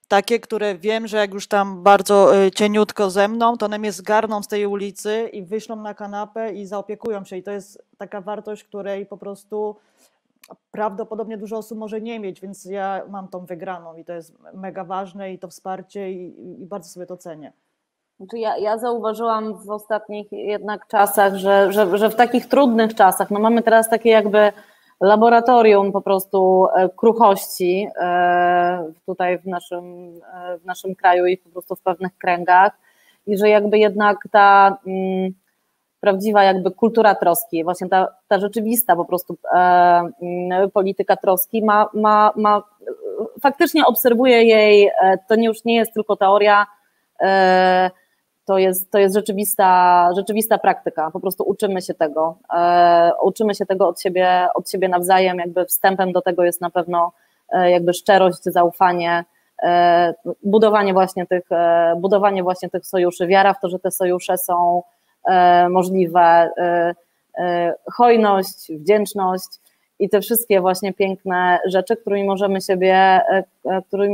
Takie, które wiem, że jak już tam bardzo cieniutko ze mną, to one mnie zgarną z tej ulicy i wyślą na kanapę i zaopiekują się. I to jest taka wartość, której po prostu prawdopodobnie dużo osób może nie mieć, więc ja mam tą wygraną i to jest mega ważne i to wsparcie i bardzo sobie to cenię. Znaczy ja zauważyłam w ostatnich jednak czasach, że w takich trudnych czasach, no mamy teraz takie jakby laboratorium po prostu kruchości tutaj w naszym kraju i po prostu w pewnych kręgach i że jakby jednak ta prawdziwa jakby kultura troski, właśnie ta rzeczywista po prostu polityka troski ma faktycznie obserwuję jej, to już nie jest tylko teoria, to jest rzeczywista praktyka, po prostu uczymy się tego od siebie nawzajem, jakby wstępem do tego jest na pewno jakby szczerość, zaufanie, budowanie właśnie tych sojuszy, wiara w to, że te sojusze są możliwe, hojność, wdzięczność i te wszystkie właśnie piękne rzeczy, którymi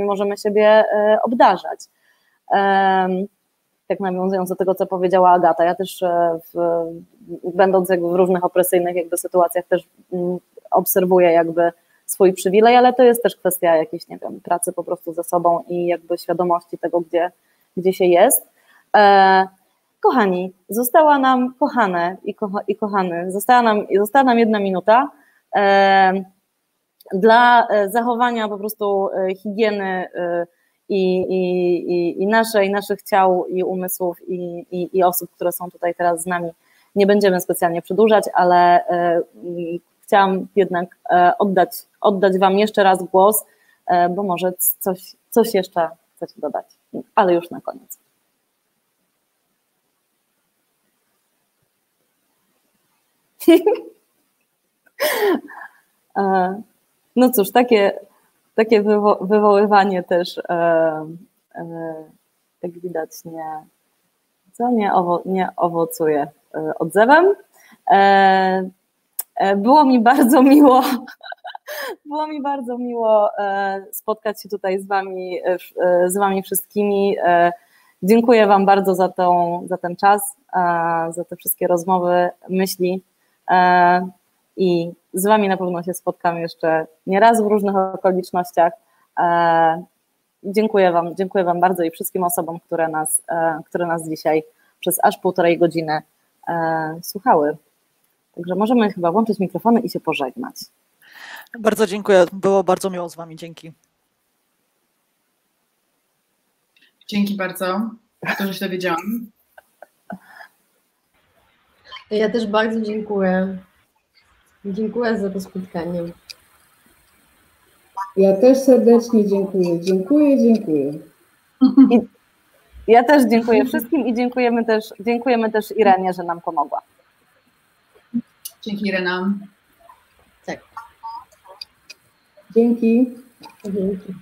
możemy siebie obdarzać. Tak nawiązując do tego, co powiedziała Agata, ja też będąc jakby w różnych opresyjnych jakby sytuacjach też obserwuję jakby swój przywilej, ale to jest też kwestia jakiejś, nie wiem, pracy po prostu ze sobą i jakby świadomości tego, gdzie się jest. Kochani, została nam, kochane i kochany, została nam 1 minuta dla zachowania po prostu higieny i naszych ciał i umysłów i osób, które są tutaj teraz z nami. Nie będziemy specjalnie przedłużać, ale chciałam jednak oddać Wam jeszcze raz głos, bo może coś jeszcze chcecie dodać, ale już na koniec. No cóż, takie wywoływanie też, jak widać, nie owocuje odzewem. Było mi bardzo miło spotkać się tutaj z wami wszystkimi. Dziękuję Wam bardzo za ten czas, za te wszystkie rozmowy, myśli z Wami na pewno się spotkam jeszcze nie raz w różnych okolicznościach. Dziękuję Wam bardzo i wszystkim osobom, które nas dzisiaj przez aż 1,5 godziny słuchały. Także możemy chyba włączyć mikrofony i się pożegnać. Bardzo dziękuję, było bardzo miło z Wami, dzięki. Dzięki bardzo, dużo się dowiedziałam. Ja też bardzo dziękuję. Dziękuję za to spotkanie. Ja też serdecznie dziękuję. Dziękuję. Ja też dziękuję wszystkim i dziękujemy też Irenie, że nam pomogła. Dzięki, Irena. Tak. Dzięki. Dzięki.